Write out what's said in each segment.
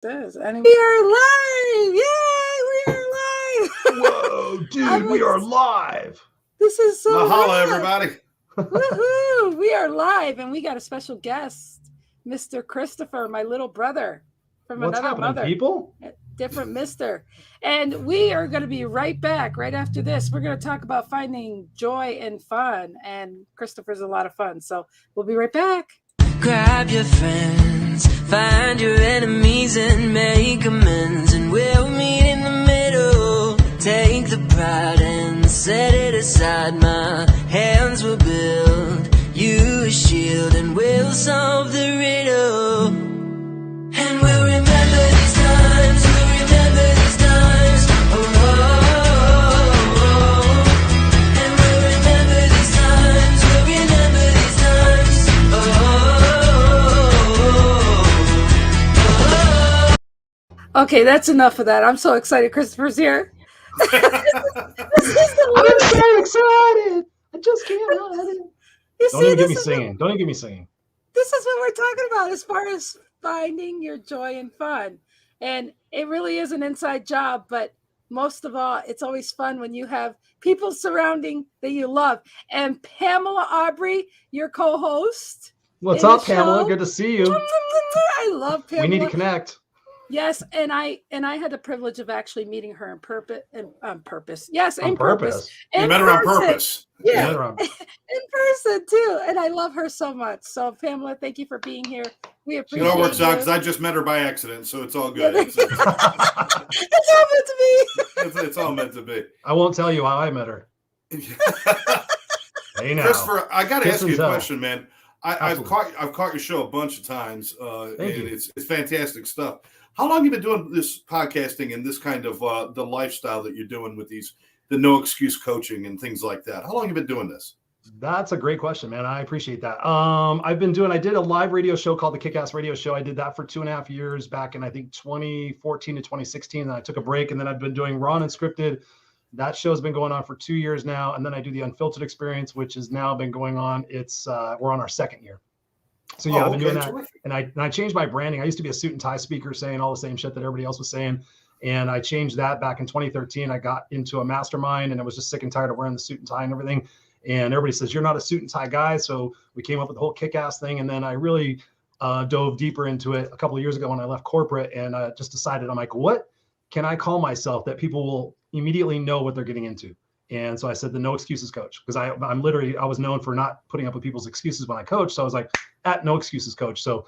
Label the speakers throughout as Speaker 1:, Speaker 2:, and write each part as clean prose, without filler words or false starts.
Speaker 1: Does anyway? We are live! Yay! We are live!
Speaker 2: Whoa, dude, we are live!
Speaker 1: This is so
Speaker 3: Mahalo, everybody!
Speaker 1: Woohoo! We are live, and we got a special guest, Mr. Christopher, my little brother from
Speaker 2: What's
Speaker 1: another
Speaker 2: happening,
Speaker 1: mother.
Speaker 2: People?
Speaker 1: Different Mister. And we are going to be right back right after this. We're going to talk about finding joy and fun, and Christopher's a lot of fun. So we'll be right back.
Speaker 4: Grab your friends, find your enemies and make amends, and we'll meet in the middle. Take the pride and set it aside. My hands will build you a shield, and we'll solve the riddle. And we'll remember these times, we'll remember these times. Oh, oh, oh, oh. And we'll remember these times, we'll remember these times. Oh, oh, oh, oh.
Speaker 1: Okay, that's enough of that. I'm so excited Christopher's here.
Speaker 2: I'm so excited! I just can't hide it. Don't even get me singing. Don't even get me singing.
Speaker 1: This is what we're talking about as far as finding your joy and fun. And it really is an inside job, but most of all, it's always fun when you have people surrounding that you love. And Pamela Aubrey, your co-host.
Speaker 2: What's up, Pamela? Good to see you.
Speaker 1: I love Pamela.
Speaker 2: We need to connect.
Speaker 1: Yes, and I had the privilege of actually meeting her on purpose. Yes,
Speaker 2: on
Speaker 1: in
Speaker 2: purpose.
Speaker 3: You met her on purpose.
Speaker 1: Yeah, in person too. And I love her so much. So Pamela, thank you for being here. We appreciate it.
Speaker 3: It all works out because I just met her by accident, so it's all good. It's
Speaker 1: all meant to be.
Speaker 3: It's all meant to be.
Speaker 2: I won't tell you how I met her. Hey now,
Speaker 3: Christopher, I got to ask you a question, man. I've caught your show a bunch of times, and it's fantastic stuff. How long have you been doing this podcasting and this kind of the lifestyle that you're doing with the no excuse coaching and things like that? How long have you been doing this?
Speaker 2: That's a great question, man. I appreciate that. I did a live radio show called the Kick-Ass Radio Show. I did that for 2.5 years back in, I think, 2014 to 2016. And I took a break, and then I've been doing Raw and Unscripted. That show has been going on for 2 years now. And then I do the Unfiltered Experience, which has now been going on. We're on our second year. So yeah, I've been doing that. Terrific. And I changed my branding. I used to be a suit and tie speaker saying all the same shit that everybody else was saying. And I changed that back in 2013. I got into a mastermind and I was just sick and tired of wearing the suit and tie and everything. And everybody says, you're not a suit and tie guy. So we came up with the whole kick-ass thing. And then I really dove deeper into it a couple of years ago when I left corporate, and just decided, I'm like, what can I call myself that people will immediately know what they're getting into? And so I said the no excuses coach, because I was known for not putting up with people's excuses when I coach. So I was like, at no excuses coach. So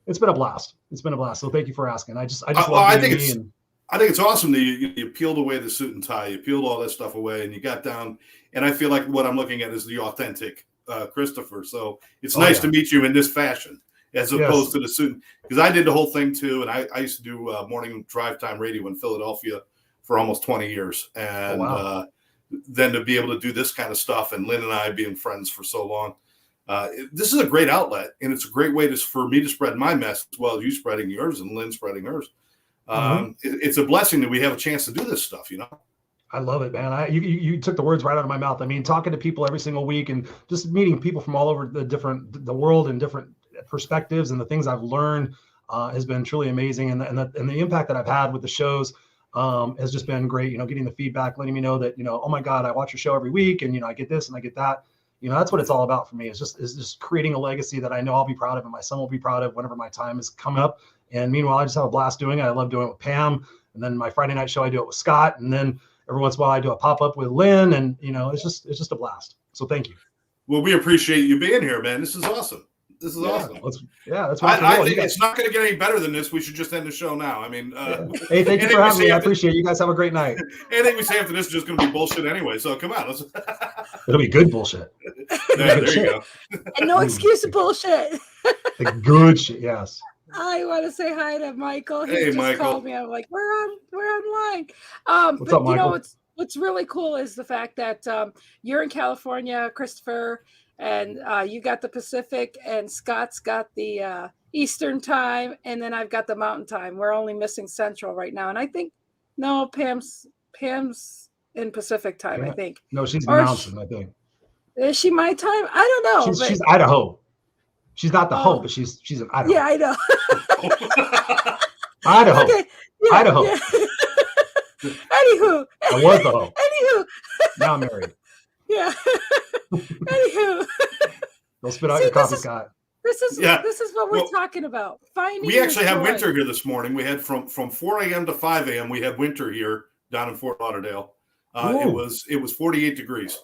Speaker 2: it's been a blast. So thank you for asking. I think
Speaker 3: it's awesome that you peeled away the suit and tie, you peeled all that stuff away, and you got down. And I feel like what I'm looking at is the authentic Christopher. So it's nice to meet you in this fashion, as opposed to the suit. Because I did the whole thing too, and I used to do morning drive time radio in Philadelphia for almost 20 years, and then to be able to do this kind of stuff, and Lynn and I being friends for so long, this is a great outlet, and it's a great way for me to spread my message as well as you spreading yours and Lynn spreading hers. It's a blessing that we have a chance to do this stuff, you know.
Speaker 2: I love it, man. You took the words right out of my mouth. I mean, talking to people every single week and just meeting people from all over the world and different perspectives, and the things I've learned has been truly amazing. And the impact that I've had with the shows has just been great. You know, getting the feedback, letting me know that, you know, oh my God, I watch your show every week, and, you know, I get this and I get that. You know, that's what it's all about for me. It's just creating a legacy that I know I'll be proud of, and my son will be proud of whenever my time is coming up. And meanwhile, I just have a blast doing it. I love doing it with Pam. And then my Friday night show, I do it with Scott. And then every once in a while I do a pop-up with Lynn, and, you know, it's just a blast. So thank you.
Speaker 3: Well, we appreciate you being here, man. This is awesome. This is awesome.
Speaker 2: That's what
Speaker 3: I think it's not going to get any better than this. We should just end the show now. I mean,
Speaker 2: hey, thank you for having me. I appreciate it. You guys have a great night.
Speaker 3: Anything we say after this is just going to be bullshit anyway. So come on.
Speaker 2: It'll be good bullshit.
Speaker 3: There you go.
Speaker 1: And no excuse bullshit.
Speaker 2: The good shit. Yes.
Speaker 1: I want to say hi to Michael. He just
Speaker 3: Michael.
Speaker 1: called me. I'm like, we're online.
Speaker 2: What's up, Michael?
Speaker 1: You know, what's really cool is the fact that you're in California, Christopher, and you got the Pacific, and Scott's got the Eastern time, and then I've got the Mountain time. We're only missing Central right now, and I think Pam's in Pacific time.
Speaker 2: Yeah.
Speaker 1: I think.
Speaker 2: No, she's Mountain. I think.
Speaker 1: Is she my time? I don't know.
Speaker 2: She's Idaho. She's not the hoe, but she's in Idaho.
Speaker 1: Yeah, I know.
Speaker 2: Idaho.
Speaker 1: Okay. Yeah,
Speaker 2: Idaho.
Speaker 1: yeah. Anywho.
Speaker 2: I was the hoe.
Speaker 1: Anywho.
Speaker 2: Now I'm married.
Speaker 1: Yeah. Anywho.
Speaker 2: Don't spit out
Speaker 1: See,
Speaker 2: your coffee, Scott.
Speaker 1: This is what we're talking about. Finding
Speaker 3: We actually
Speaker 1: your
Speaker 3: had
Speaker 1: joy.
Speaker 3: winter here this morning. We had from 4 a.m. to 5 a.m. We had winter here down in Fort Lauderdale. It was 48 degrees.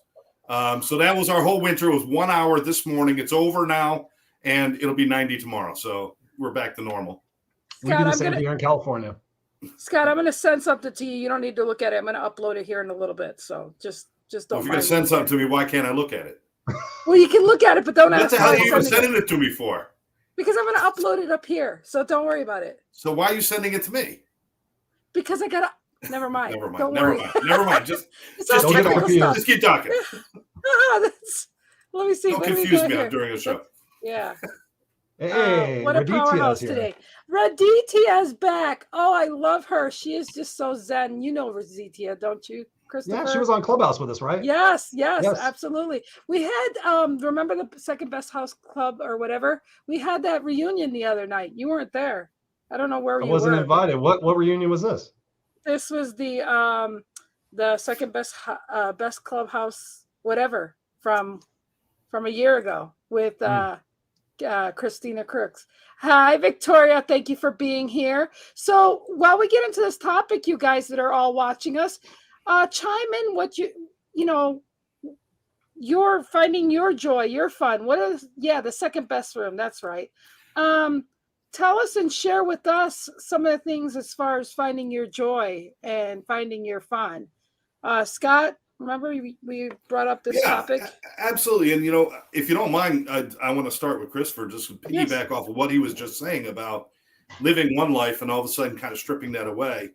Speaker 3: So that was our whole winter. It was 1 hour this morning. It's over now, and it'll be 90 tomorrow. So we're back to normal.
Speaker 2: We do the same here in California.
Speaker 1: Scott, I'm going to send something to you. You don't need to look at it. I'm going to upload it here in a little bit. So just don't.
Speaker 3: Well, if you're going to send something to me, why can't I look at it?
Speaker 1: Well, you can look at it, but don't.
Speaker 3: What the hell are you even sending it to me for?
Speaker 1: Because I'm going to upload it up here. So don't worry about it.
Speaker 3: So why are you sending it to me?
Speaker 1: Because I got to. Never mind.
Speaker 3: Never mind.
Speaker 1: Don't
Speaker 3: Never
Speaker 1: worry.
Speaker 3: mind. Never mind. Just keep talking.
Speaker 1: Let me see.
Speaker 3: Don't confuse me during the show.
Speaker 1: Yeah.
Speaker 2: Hey,
Speaker 1: what a powerhouse today. Raditya's back. Oh, I love her. She is just so zen. You know Raditya, don't you, Christopher?
Speaker 2: Yeah, she was on Clubhouse with us, right?
Speaker 1: Yes, absolutely. We had, remember the Second Best House Club or whatever? We had that reunion the other night. You weren't there. I don't know where you were.
Speaker 2: I wasn't invited. What reunion was this?
Speaker 1: This was the Second Best Clubhouse, whatever, from a year ago with Christina Crooks. Hi, Victoria. Thank you for being here. So while we get into this topic, you guys that are all watching us, chime in what you're finding your joy, your fun. What is, the second best room. That's right. Tell us and share with us some of the things as far as finding your joy and finding your fun. Scott, remember we brought up this topic?
Speaker 3: Absolutely. And, if you don't mind, I want to start with Christopher, just to piggyback off of what he was just saying about living one life and all of a sudden kind of stripping that away.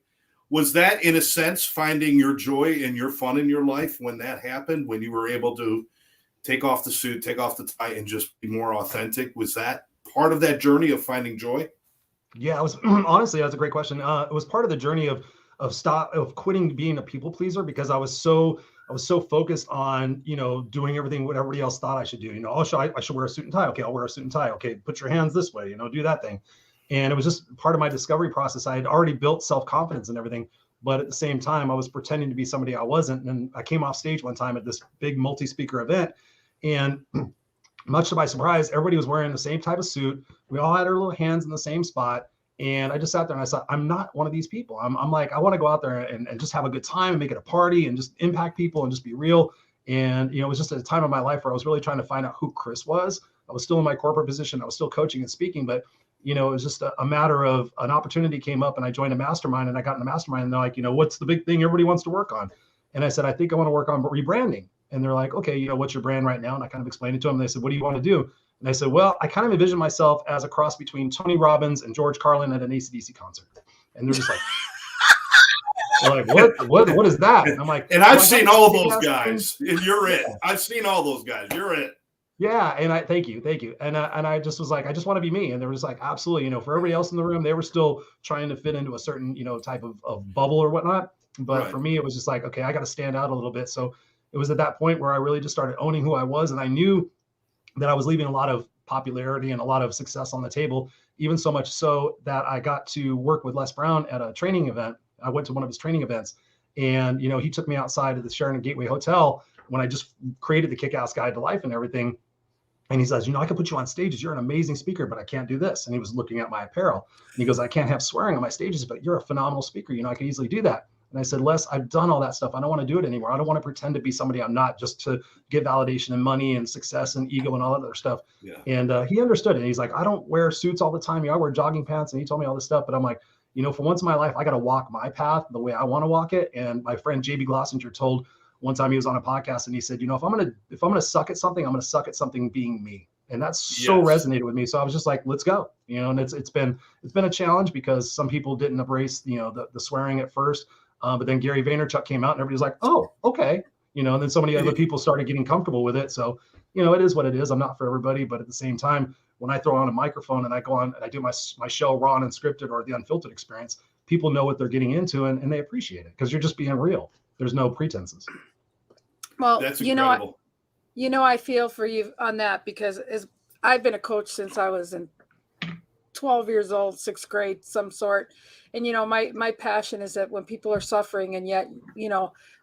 Speaker 3: Was that, in a sense, finding your joy and your fun in your life when that happened, when you were able to take off the suit, take off the tie, and just be more authentic? Was that part of that journey of finding joy?
Speaker 2: Yeah, it was honestly, that's a great question. It was part of the journey of quitting being a people pleaser, because I was so focused on, doing everything what everybody else thought I should do. I should wear a suit and tie. Okay, I'll wear a suit and tie. Okay, put your hands this way, do that thing. And it was just part of my discovery process. I had already built self-confidence and everything, but at the same time, I was pretending to be somebody I wasn't. And I came off stage one time at this big multi-speaker event, and much to my surprise, everybody was wearing the same type of suit. We all had our little hands in the same spot. And I just sat there and I thought, I'm not one of these people. I'm like, I want to go out there and just have a good time and make it a party and just impact people and just be real. And, it was just at a time of my life where I was really trying to find out who Chris was. I was still in my corporate position. I was still coaching and speaking, but, it was just a matter of an opportunity came up and I joined a mastermind, and I got in the mastermind, and they're like, what's the big thing everybody wants to work on? And I said, I think I want to work on rebranding. And they're like, okay, what's your brand right now? And I kind of explained it to them. And they said, what do you want to do? And I said, well, I kind of envision myself as a cross between Tony Robbins and George Carlin at an AC/DC concert. And they're just like, what is that? And I'm like,
Speaker 3: and I've seen all of those guys, and you're it. I've seen all those guys. You're it.
Speaker 2: Yeah. And I thank you. And I just was like, I just want to be me. And they were just like, absolutely. For everybody else in the room, they were still trying to fit into a certain, type of bubble or whatnot. But for me, it was just like, okay, I got to stand out a little bit. So it was at that point where I really just started owning who I was. And I knew that I was leaving a lot of popularity and a lot of success on the table, even so much so that I got to work with Les Brown at a training event. I went to one of his training events, and, he took me outside of the Sheraton Gateway Hotel when I just created the Kick-Ass Guide to Life and everything. And he says, I can put you on stages. You're an amazing speaker, but I can't do this. And he was looking at my apparel, and he goes, I can't have swearing on my stages, but you're a phenomenal speaker. I can easily do that. And I said, Les, I've done all that stuff. I don't want to do it anymore. I don't want to pretend to be somebody I'm not, just to get validation and money and success and ego and all that other stuff. Yeah. And he understood it. He's like, I don't wear suits all the time. I wear jogging pants. And he told me all this stuff. But I'm like, for once in my life, I got to walk my path the way I want to walk it. And my friend JB Glossinger told one time, he was on a podcast, and he said, if I'm going to suck at something, I'm going to suck at something being me. And that's so resonated with me. So I was just like, let's go, and it's been a challenge, because some people didn't embrace, the swearing at first. But then Gary Vaynerchuk came out, and everybody's like, oh, okay. And then so many other people started getting comfortable with it. So, it is what it is. I'm not for everybody, but at the same time, when I throw on a microphone and I go on and I do my show raw and unscripted, or the unfiltered experience, people know what they're getting into, and they appreciate it, because you're just being real. There's no pretenses.
Speaker 1: Well,
Speaker 3: that's incredible.
Speaker 1: I feel for you on that, because I've been a coach since I was in 12 years old, sixth grade, some sort. And, my passion is that when people are suffering and yet,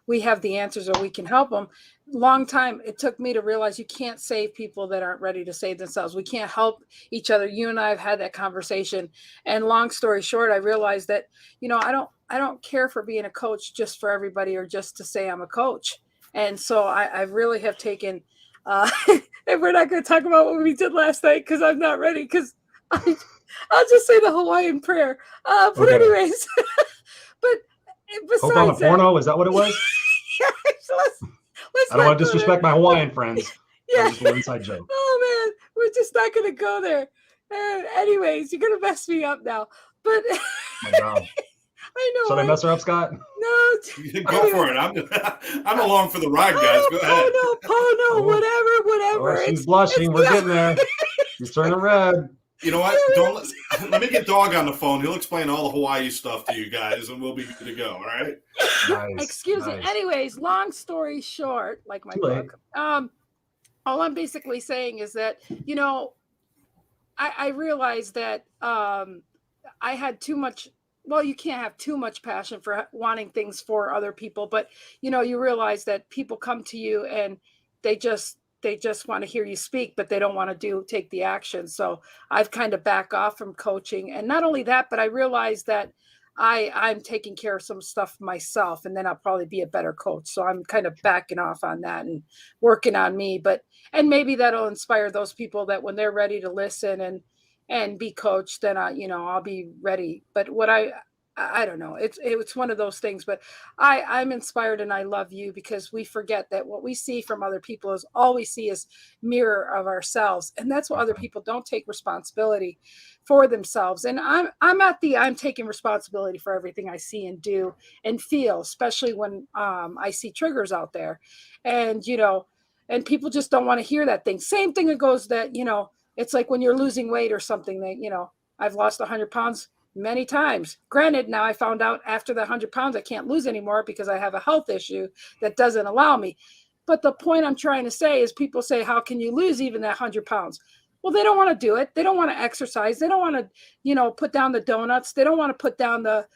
Speaker 1: we have the answers or we can help them. Long time it took me to realize you can't save people that aren't ready to save themselves. We can't help each other. You and I have had that conversation. And long story short, I realized that, I don't care for being a coach just for everybody or just to say I'm a coach. And so I really have taken, and we're not going to talk about what we did last night because I'm not ready because I'll just say the Hawaiian prayer. But
Speaker 2: Okay.
Speaker 1: anyways, but
Speaker 2: Hope on a
Speaker 1: besides that,
Speaker 2: porno, is that what it was?
Speaker 1: so let's
Speaker 2: I don't want
Speaker 1: not
Speaker 2: to
Speaker 1: go
Speaker 2: disrespect my Hawaiian friends.
Speaker 1: there.
Speaker 2: That was just a little inside joke.
Speaker 1: Oh man, we're just not going to go there. Anyways, you're going to mess me up now. But
Speaker 2: My God.
Speaker 1: I know.
Speaker 2: Should I mess her up, Scott?
Speaker 1: No.
Speaker 3: Go for it. I'm along for the ride, guys. Go ahead.
Speaker 1: Pono, whatever.
Speaker 2: Oh, she's blushing. We're getting there. She's turning red.
Speaker 3: You know what? Let me get Dog on the phone. He'll explain all the Hawaii stuff to you guys, and we'll be good to go. All right.
Speaker 2: Nice,
Speaker 1: Excuse me. Anyways, long story short, like my book, all I'm basically saying is that, I realized that I had too much. Well, you can't have too much passion for wanting things for other people, but you realize that people come to you and they just want to hear you speak, but they don't want to take the action. So I've kind of back off from coaching. And not only that, but I realized that I'm taking care of some stuff myself, and then I'll probably be a better coach. So I'm kind of backing off on that and working on me, and maybe that'll inspire those people that when they're ready to listen and be coached, then I'll be ready. But what I don't know. It's one of those things, but I'm inspired and I love you because we forget that what we see from other people is all we see is mirror of ourselves. And that's what other people don't take responsibility for themselves. And I'm taking responsibility for everything I see and do and feel, especially when I see triggers out there. And, and people just don't want to hear that thing. Same thing it goes that, it's like when you're losing weight or something that, I've lost 100 pounds many times. Granted, now I found out after the 100 pounds, I can't lose anymore because I have a health issue that doesn't allow me. But the point I'm trying to say is people say, how can you lose even that 100 pounds? Well, they don't want to do it. They don't want to exercise. They don't want to, put down the donuts. They don't want to put down the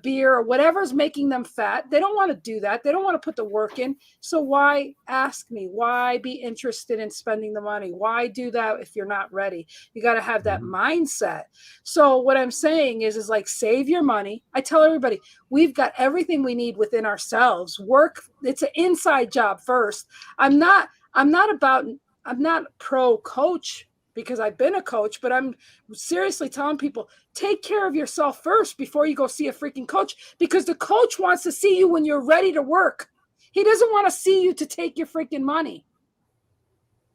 Speaker 1: beer or whatever's making them fat. They don't want to do that. They don't want to put the work in. So why ask me? Why be interested in spending the money? Why do that if you're not ready? You got to have that mindset. So what I'm saying is like, save your money. I tell everybody, we've got everything we need within ourselves. Work. It's an inside job first. I'm not pro coach because I've been a coach, but I'm seriously telling people, take care of yourself first before you go see a freaking coach, because the coach wants to see you when you're ready to work. He doesn't want to see you to take your freaking money.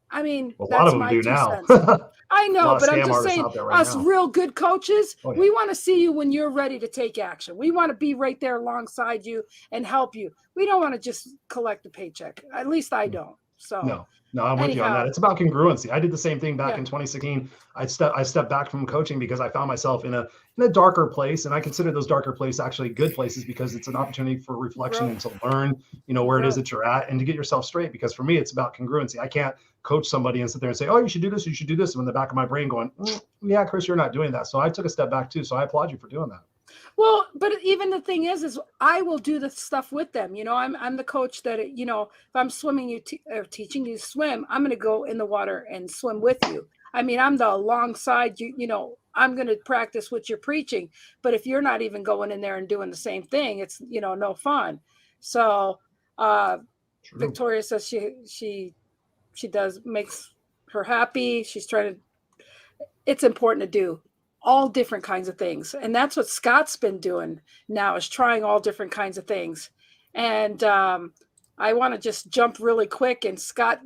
Speaker 1: I mean,
Speaker 2: a lot
Speaker 1: that's
Speaker 2: of them
Speaker 1: my
Speaker 2: do
Speaker 1: 2
Speaker 2: now.
Speaker 1: cents. I know, but I'm
Speaker 2: scam
Speaker 1: just
Speaker 2: artists
Speaker 1: saying,
Speaker 2: out there right
Speaker 1: us
Speaker 2: now.
Speaker 1: real good coaches,
Speaker 2: Oh, yeah.
Speaker 1: we want to see you when you're ready to take action. We want to be right there alongside you and help you. We don't want to just collect a paycheck. At least I don't. So
Speaker 2: No, I'm with you on
Speaker 1: anyhow.
Speaker 2: that. It's about congruency. I did the same thing back
Speaker 1: Yeah.
Speaker 2: in 2016. I stepped back from coaching because I found myself in a darker place, and I consider those darker places actually good places because it's an opportunity for reflection and to learn, where it is that you're at and to get yourself straight. Because for me, it's about congruency. I can't coach somebody and sit there and say, "Oh, you should do this, you should do this," and in the back of my brain going, "Yeah, Chris, you're not doing that." So I took a step back too. So I applaud you for doing that.
Speaker 1: Well, but even the thing is I will do the stuff with them. I'm the coach that, if I'm swimming you or teaching you to swim, I'm going to go in the water and swim with you. I mean, I'm the alongside you, I'm going to practice what you're preaching. But if you're not even going in there and doing the same thing, it's, no fun. So Victoria says she makes her happy. She's trying to, it's important to do all different kinds of things. And that's what Scott's been doing now, is trying all different kinds of things. And I want to just jump really quick. And Scott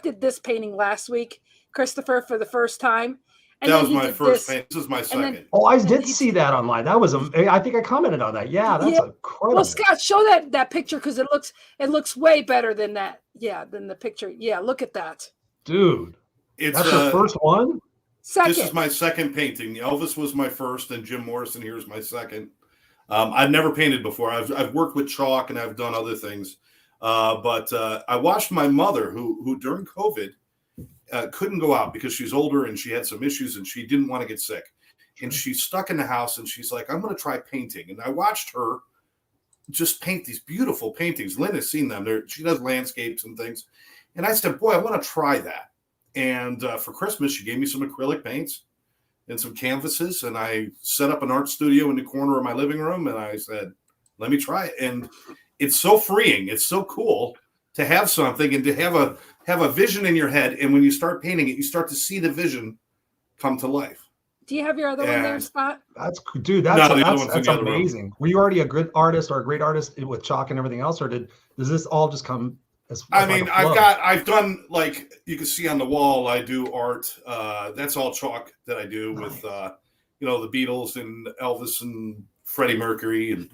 Speaker 1: did this painting last week, Christopher, for the first time. And
Speaker 3: that was my first painting. This is my second.
Speaker 2: I did see that online. That was, I think I commented on that. Yeah, that's incredible.
Speaker 1: Well, Scott, show that picture because it looks way better than that. Yeah, than the picture. Yeah, look at that.
Speaker 2: Dude, that's your first one?
Speaker 1: Second.
Speaker 3: This is my second painting. Elvis was my first, and Jim Morrison here is my second. I've never painted before. I've worked with chalk and I've done other things, but I watched my mother, who during COVID couldn't go out because she's older and she had some issues and she didn't want to get sick. and she's stuck in the house, and she's like, I'm going to try painting. And I watched her just paint these beautiful paintings. Lynn has seen them. She does landscapes and things. And I said, boy, I want to try that. And for Christmas, she gave me some acrylic paints and some canvases. And I set up an art studio in the corner of my living room. And I said, let me try it. And it's so freeing. It's so cool to have something and to have a vision in your head. And when you start painting it, you start to see the vision come to life.
Speaker 1: Do you have your other one there, Spot?
Speaker 2: That's amazing. Were you already a good artist or a great artist with chalk and everything else, or does this all just come as
Speaker 3: I've done, like you can see on the wall, I do art. That's all chalk that I do with the Beatles and Elvis and Freddie Mercury, and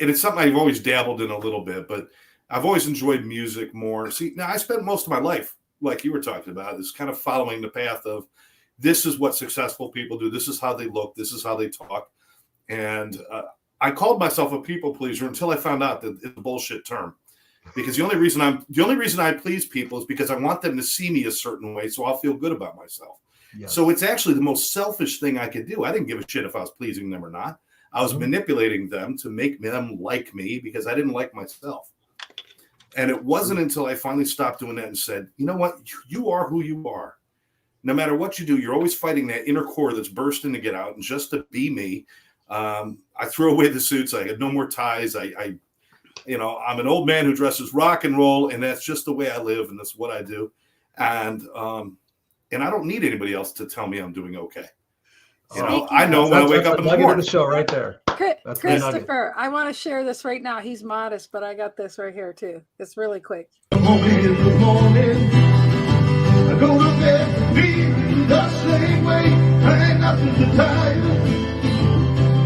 Speaker 3: it's something I've always dabbled in a little bit, but I've always enjoyed music more. See, now I spent most of my life, like you were talking about, is kind of following the path of, this is what successful people do. This is how they look. This is how they talk. And I called myself a people pleaser until I found out that it's a bullshit term. Because the only reason I please people is because I want them to see me a certain way, so I'll feel good about myself. Yes. So it's actually the most selfish thing I could do. I didn't give a shit if I was pleasing them or not. I was manipulating them to make them like me because I didn't like myself. And it wasn't until I finally stopped doing that and said, you know what? You are who you are. No matter what you do, you're always fighting that inner core that's bursting to get out. And just to be me, I threw away the suits. I had no more ties. I'm an old man who dresses rock and roll, and that's just the way I live, and that's what I do. And I don't need anybody else to tell me I'm doing okay. I know when I wake up in the morning.
Speaker 2: The show right there.
Speaker 1: Christopher, I want to share this right now. He's modest, but I got this right here too. It's really quick.
Speaker 5: The morning. I go to bed feeling the same way. I ain't nothing to tell you.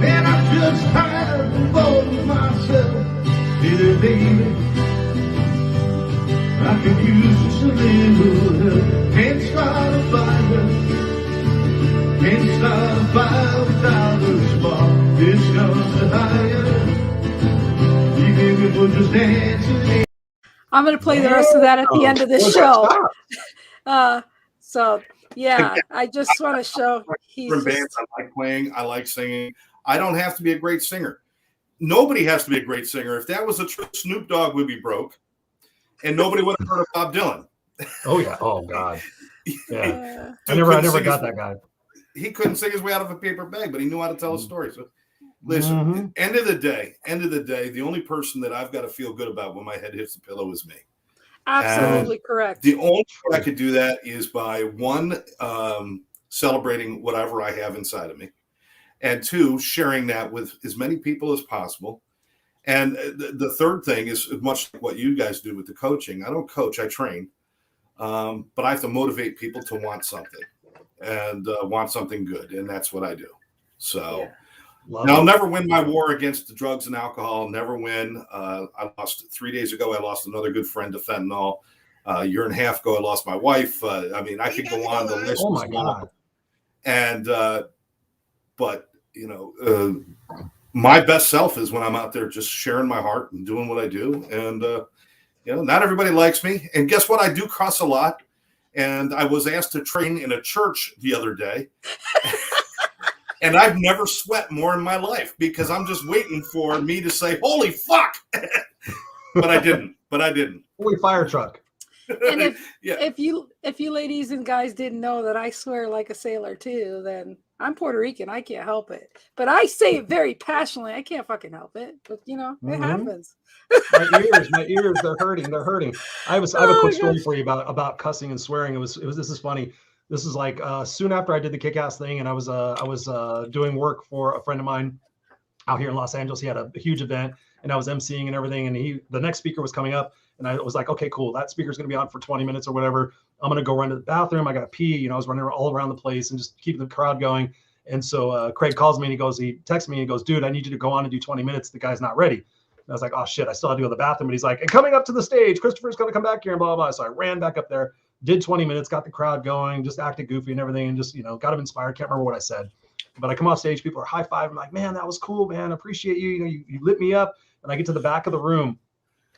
Speaker 5: And I'm just tired of bothering myself. Little baby, I could use just a little help. Can't start a fire. Can't start a fire without a spark. This comes to higher. Even if we're just dancing.
Speaker 1: I'm going to play the rest of that at the end of the show. So yeah, I just want to show
Speaker 3: bands I like playing. I like singing. I don't have to be a great singer. Nobody has to be a great singer. If that was a truth, Snoop Dogg would be broke, and nobody would have heard of Bob Dylan.
Speaker 2: Oh yeah. Oh God. Yeah. I never got that guy.
Speaker 3: He couldn't sing his way out of a paper bag, but he knew how to tell a story. So listen, end of the day, the only person that I've got to feel good about when my head hits the pillow is me.
Speaker 1: Absolutely correct.
Speaker 3: The only way I could do that is by one, celebrating whatever I have inside of me, and two, sharing that with as many people as possible. And the third thing is much like what you guys do with the coaching. I don't coach, I train, but I have to motivate people to want something and want something good, and that's what I do. So. Yeah. Now, I'll never win my war against the drugs and alcohol. I'll never win. I lost 3 days ago. I lost another good friend to fentanyl. A year and a half ago, I lost my wife. I could go on the list.
Speaker 2: Oh my God.
Speaker 3: And, but my best self is when I'm out there just sharing my heart and doing what I do. And, not everybody likes me. And guess what? I do cuss a lot. And I was asked to train in a church the other day. And I've never sweat more in my life because I'm just waiting for me to say, holy fuck. But I didn't.
Speaker 2: Holy fire truck.
Speaker 1: And if you ladies and guys didn't know that I swear like a sailor too, then I'm Puerto Rican. I can't help it. But I say it very passionately. I can't fucking help it. But it happens.
Speaker 2: my ears, they're hurting. I have a quick story for you about cussing and swearing. This is funny. This is like soon after I did the kick-ass thing, and I was doing work for a friend of mine out here in Los Angeles. He had a huge event, and I was emceeing and everything. And the next speaker was coming up, and I was like, okay, cool. That speaker's going to be on for 20 minutes or whatever. I'm going to go run to the bathroom. I got to pee. I was running all around the place and just keeping the crowd going. And so Craig calls me and he texts me and he goes, dude, I need you to go on and do 20 minutes. The guy's not ready. And I was like, oh shit, I still have to go to the bathroom. But he's like, and coming up to the stage, Christopher's going to come back here and blah, blah, blah. So I ran back up there. Did 20 minutes, got the crowd going, just acted goofy and everything, and just, got them inspired. Can't remember what I said. But I come off stage, people are high-fiving. I'm like, man, that was cool, man. I appreciate you. You lit me up. And I get to the back of the room,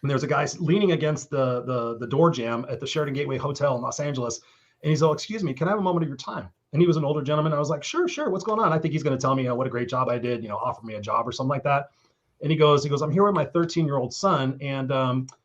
Speaker 2: and there's a guy leaning against the door jamb at the Sheraton Gateway Hotel in Los Angeles. And he's all, excuse me, can I have a moment of your time? And he was an older gentleman. I was like, sure, sure. What's going on? I think he's going to tell me what a great job I did, offer me a job or something like that. And he goes, I'm here with my 13-year-old son. And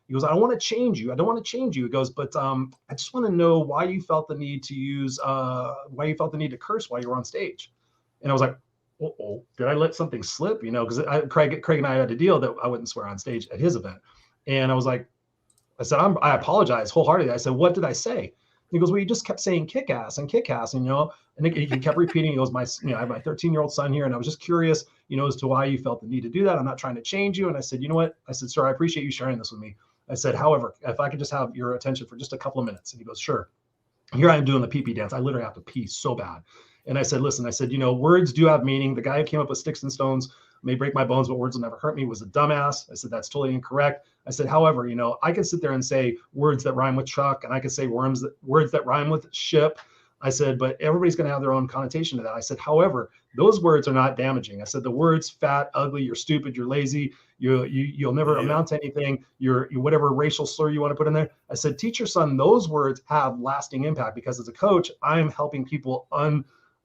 Speaker 2: he goes, I don't want to change you. I don't want to change you. He goes, but I just want to know why you felt the need to curse while you were on stage. And I was like, oh, did I let something slip? Because Craig and I had a deal that I wouldn't swear on stage at his event. And I was like, I apologize wholeheartedly. I said, what did I say? He goes, well, you just kept saying kick ass and kick ass, and he kept repeating. He goes, I have my 13-year-old son here, and I was just curious, as to why you felt the need to do that. I'm not trying to change you. And I said, you know what? I said, sir, I appreciate you sharing this with me. I said, however, if I could just have your attention for just a couple of minutes. And he goes, sure. Here I am doing the pee-pee dance. I literally have to pee so bad. And I said, listen, words do have meaning. The guy who came up with sticks and stones may break my bones, but words will never hurt me was a dumbass. I said, that's totally incorrect. I said, however, I can sit there and say words that rhyme with truck, and I can say words that rhyme with ship. I said, but everybody's going to have their own connotation to that. I said, however, those words are not damaging. I said, the words fat, ugly, you're stupid, you're lazy, you'll never amount to anything, you're whatever racial slur you want to put in there. I said, teach your son those words have lasting impact, because as a coach, I'm helping people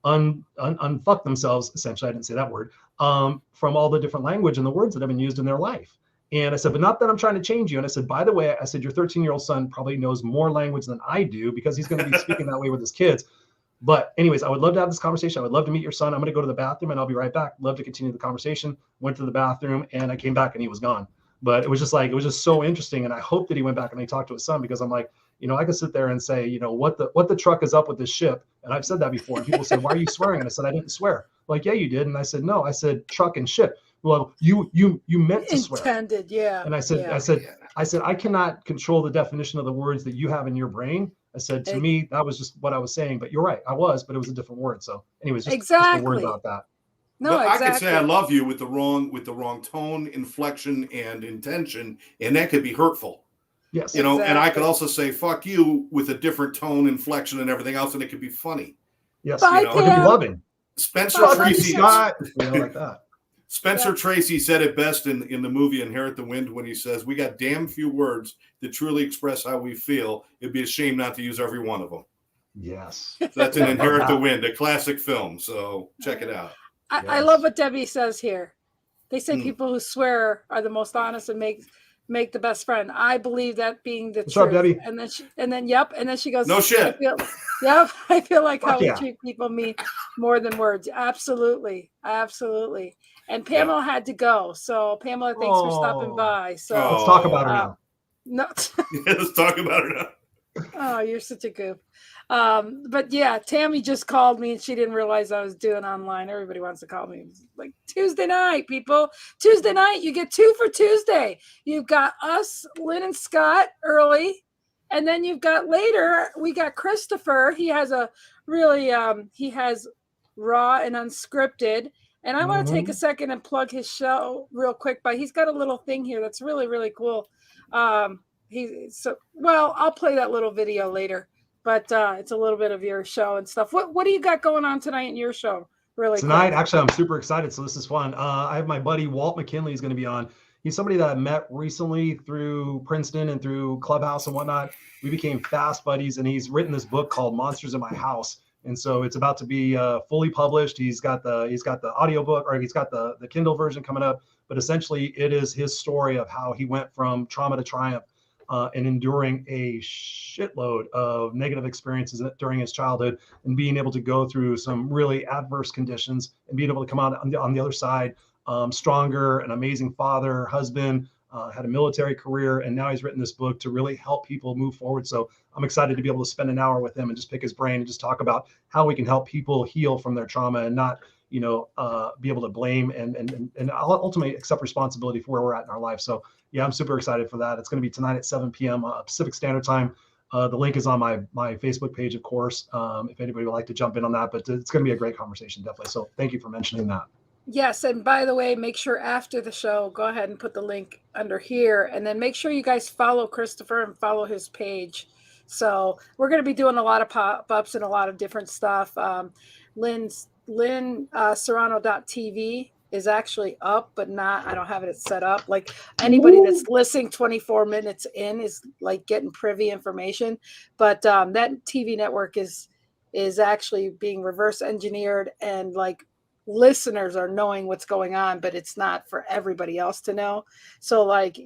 Speaker 2: unfuck themselves, essentially. I didn't say that word, from all the different language and the words that have been used in their life. And I said, but not that I'm trying to change you. And I said, by the way, your 13-year-old son probably knows more language than I do, because he's going to be speaking that way with his kids. But anyways, I would love to have this conversation. I would love to meet your son. I'm going to go to the bathroom and I'll be right back. Love to continue the conversation. Went to the bathroom and I came back and he was gone. But it was just so interesting. And I hope that he went back and he talked to his son, because I'm like, I could sit there and say, what the truck is up with this ship. And I've said that before. And people say, why are you swearing? And I said, I didn't swear. Like, yeah, you did. And I said, no, I said truck and ship. Well, you meant to swear.
Speaker 1: Intended, yeah.
Speaker 2: And I said, I cannot control the definition of the words that you have in your brain. I said, to me, that was just what I was saying. But you're right, I was, but it was a different word. So, anyways, just a word about that.
Speaker 3: No, but exactly. I could say I love you with the wrong tone, inflection, and intention, and that could be hurtful.
Speaker 2: Yes,
Speaker 3: exactly. And I could also say "fuck you" with a different tone, inflection, and everything else, and it could be funny.
Speaker 2: Yes, it could be loving.
Speaker 3: Spencer Tracy,
Speaker 2: like that.
Speaker 3: Spencer Tracy said it best in the movie Inherit the Wind when he says, we got damn few words that truly express how we feel. It'd be a shame not to use every one of them.
Speaker 2: Yes.
Speaker 3: So that's in Inherit the Wind, a classic film. So check it out.
Speaker 1: I love what Debbie says here. They say people who swear are the most honest and make the best friend. I believe that being the truth.
Speaker 2: What's up, Debbie?
Speaker 1: And then she goes,
Speaker 3: no shit.
Speaker 1: I feel like how we treat people mean more than words. Absolutely. And Pamela had to go. So Pamela, thanks for stopping by. So
Speaker 2: let's talk about her now.
Speaker 1: No.
Speaker 3: Let's talk about her now.
Speaker 1: Oh, you're such a goof. But yeah, Tammy just called me and she didn't realize I was doing online. Everybody wants to call me. Like Tuesday night, people. Tuesday night, you get 2 for Tuesday. You've got us, Lynn and Scott, early. And then you've got later, we got Christopher. He has a really, he has raw and unscripted. And I want to take a second and plug his show real quick, but he's got a little thing here that's really, really cool. I'll play that little video later, but it's a little bit of your show and stuff. What do you got going on tonight in your show? Really
Speaker 2: tonight, actually, I'm super excited. So this is fun. I have my buddy Walt McKinley is going to be on. He's somebody that I met recently through Princeton and through Clubhouse and whatnot. We became fast buddies, and he's written this book called Monsters in My House. And so it's about to be fully published. He's got the audiobook, or he's got the Kindle version coming up. But essentially, it is his story of how he went from trauma to triumph and enduring a shitload of negative experiences during his childhood, and being able to go through some really adverse conditions and being able to come out on the other side stronger, an amazing father, husband, had a military career, and now he's written this book to really help people move forward. So I'm excited to be able to spend an hour with him and just pick his brain and just talk about how we can help people heal from their trauma and not, be able to blame and ultimately accept responsibility for where we're at in our life. So yeah, I'm super excited for that. It's going to be tonight at 7 p.m. Pacific Standard Time. The link is on my Facebook page, of course, if anybody would like to jump in on that, but it's going to be a great conversation, definitely. So thank you for mentioning that.
Speaker 1: Yes, and by the way, make sure after the show, go ahead and put the link under here, and then make sure you guys follow Christopher and follow his page. So we're going to be doing a lot of pop-ups and a lot of different stuff. Lynn Serrano.tv is actually up, but not, I don't have it set up. Like anybody that's listening 24 minutes in is like getting privy information. But that TV network is actually being reverse engineered, and like listeners are knowing what's going on, but it's not for everybody else to know. So like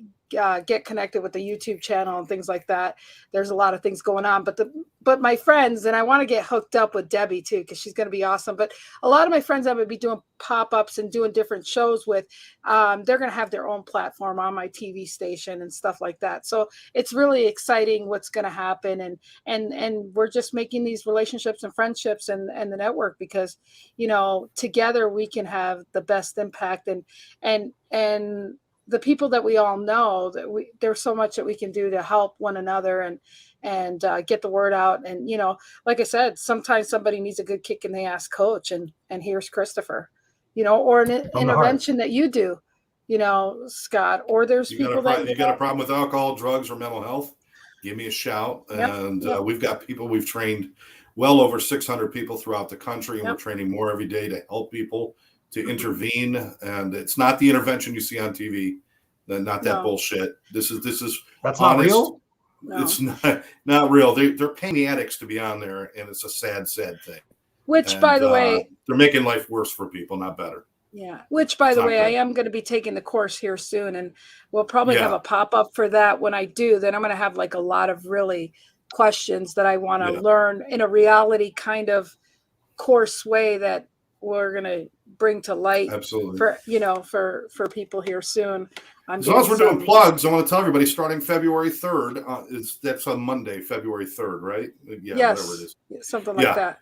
Speaker 1: get connected with the YouTube channel and things like that. There's a lot of things going on, but my friends, and I want to get hooked up with Debbie too, because she's going to be awesome. But a lot of my friends I'm going to be doing pop-ups and doing different shows with, they're going to have their own platform on my TV station and stuff like that. So it's really exciting what's going to happen. And we're just making these relationships and friendships and the network, because, you know, together we can have the best impact, and the people that we all know, that there's so much that we can do to help one another and get the word out. And, you know, like I said, sometimes somebody needs a good kick in the ass coach, and here's Christopher, you know, or an intervention that you do, you know, Scott, or there's people that
Speaker 3: you got a problem with alcohol, drugs, or mental health, give me a shout. And we've got people, we've trained well over 600 people throughout the country, and we're training more every day to help people, to intervene. And it's not the intervention you see on TV, not that bullshit. This is
Speaker 2: that's
Speaker 3: honest.
Speaker 2: Not real.
Speaker 3: No. It's not real. They're paying the addicts to be on there, and it's a sad thing.
Speaker 1: Which, by the way,
Speaker 3: they're making life worse for people, not better.
Speaker 1: Yeah. Which, by the way, I am going to be taking the course here soon, and we'll probably have a pop-up for that. When I do, then I'm going to have like a lot of really questions that I want to learn in a reality kind of course way that we're going to bring to light.
Speaker 3: Absolutely.
Speaker 1: For, you know, for people here soon.
Speaker 3: As long as we're doing plugs, I want to tell everybody starting February 3rd, that's on Monday, February 3rd, right? Yeah,
Speaker 1: yes,
Speaker 3: whatever it is.
Speaker 1: Something like that.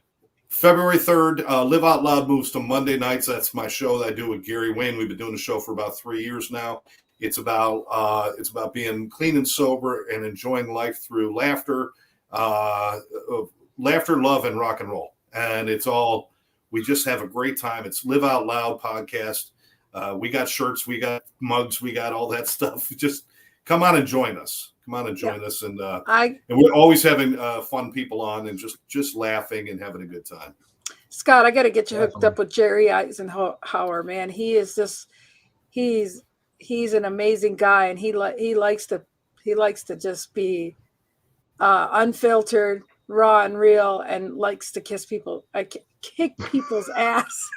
Speaker 3: February 3rd, Live Out Loud moves to Monday nights. That's my show that I do with Gary Wayne. We've been doing the show for about 3 years now. It's about being clean and sober and enjoying life through laughter, love, and rock and roll. And we just have a great time. It's Live Out Loud podcast. We got shirts, we got mugs, we got all that stuff. Just come on and join us. Come on and join us. And we're always having fun people on, and just laughing and having a good time.
Speaker 1: Scott, I got to get you hooked up with Jerry Eisenhower, man. He is just, he's an amazing guy, and he likes to just be unfiltered, raw and real, and likes to kick people's ass.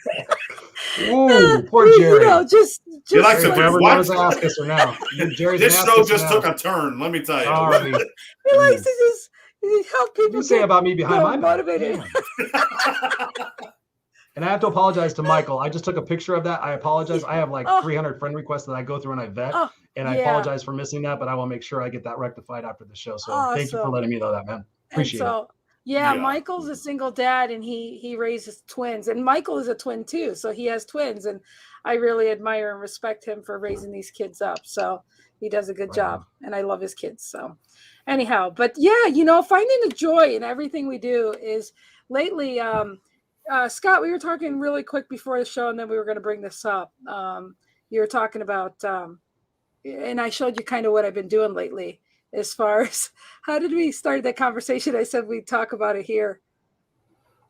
Speaker 2: Ooh, poor Jerry.
Speaker 1: You know, just
Speaker 3: he likes to
Speaker 2: whoever knows ask us or now.
Speaker 3: This show just took a turn. Let me tell you.
Speaker 2: Alrighty.
Speaker 1: He likes to just help people.
Speaker 2: You say about me behind my back.
Speaker 1: motivated.
Speaker 2: And I have to apologize to Michael. I just took a picture of that. I apologize. I have like 300 friend requests that I go through and I vet. And I apologize for missing that, but I will make sure I get that rectified after the show. So thank you for letting me know that, man. Appreciate it.
Speaker 1: Yeah, Michael's a single dad, and he raises twins, and Michael is a twin too. So he has twins, and I really admire and respect him for raising these kids up. So he does a good job, and I love his kids. So anyhow, but yeah, you know, finding the joy in everything we do is lately, Scott, we were talking really quick before the show, and then we were going to bring this up. You were talking about, and I showed you kind of what I've been doing lately. As far as how did we start that conversation? I said we'd talk about it here.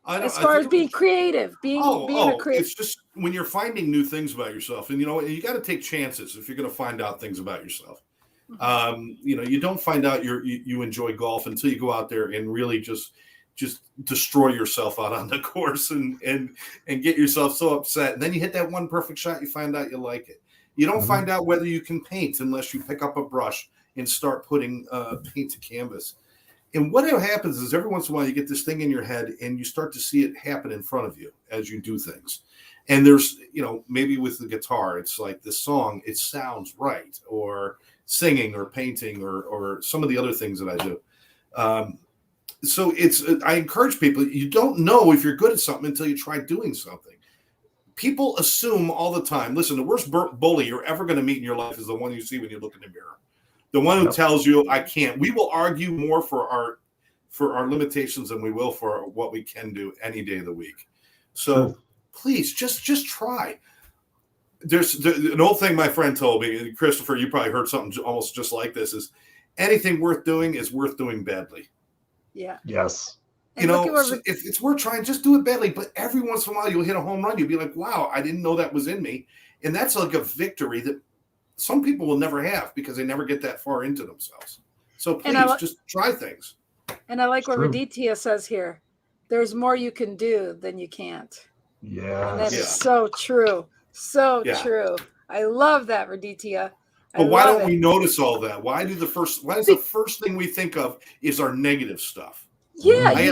Speaker 1: As far as being creative, being a creative.
Speaker 3: It's just when you're finding new things about yourself, and you know, you got to take chances if you're going to find out things about yourself. You know, you don't find out you enjoy golf until you go out there and really just destroy yourself out on the course and get yourself so upset. And then you hit that one perfect shot, you find out you like it. You don't find out whether you can paint unless you pick up a brush and start putting paint to canvas. And what happens is every once in a while you get this thing in your head and you start to see it happen in front of you as you do things. And there's, you know, maybe with the guitar, it's like this song, it sounds right, or singing or painting or some of the other things that I do. So I encourage people, you don't know if you're good at something until you try doing something. People assume all the time, listen, the worst bully you're ever going to meet in your life is the one you see when you look in the mirror. The one who tells you, I can't. We will argue more for our limitations than we will for what we can do any day of the week. So please, just try. There's an old thing my friend told me, Christopher, you probably heard something almost just like this, is anything worth doing is worth doing badly.
Speaker 1: Yeah.
Speaker 2: Yes.
Speaker 1: And look at what
Speaker 3: so if it's worth trying, just do it badly. But every once in a while, you'll hit a home run. You'll be like, wow, I didn't know that was in me. And that's like a victory that some people will never have because they never get that far into themselves. So please just try things.
Speaker 1: And I like what Raditya says here. There's more you can do than you can't.
Speaker 2: Yeah.
Speaker 1: And that is so true. So true. I love that, Raditya.
Speaker 3: But why don't we notice all that? Why is the first thing we think of is our negative stuff?
Speaker 1: Yeah.
Speaker 3: I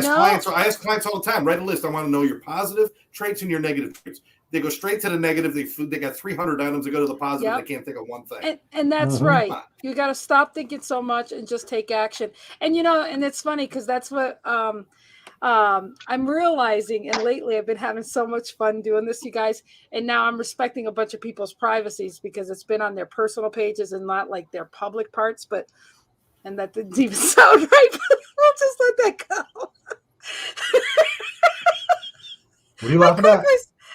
Speaker 3: ask clients all the time, write a list. I want to know your positive traits and your negative traits. They go straight to the negative. They got 300 items. They go to the positive. They can't think of one thing.
Speaker 1: And that's right. You got to stop thinking so much and just take action. And, and it's funny because that's what I'm realizing. And lately I've been having so much fun doing this, you guys. And now I'm respecting a bunch of people's privacies because it's been on their personal pages and not like their public parts. And that didn't even sound right. But we'll just let that go.
Speaker 2: What are you laughing at?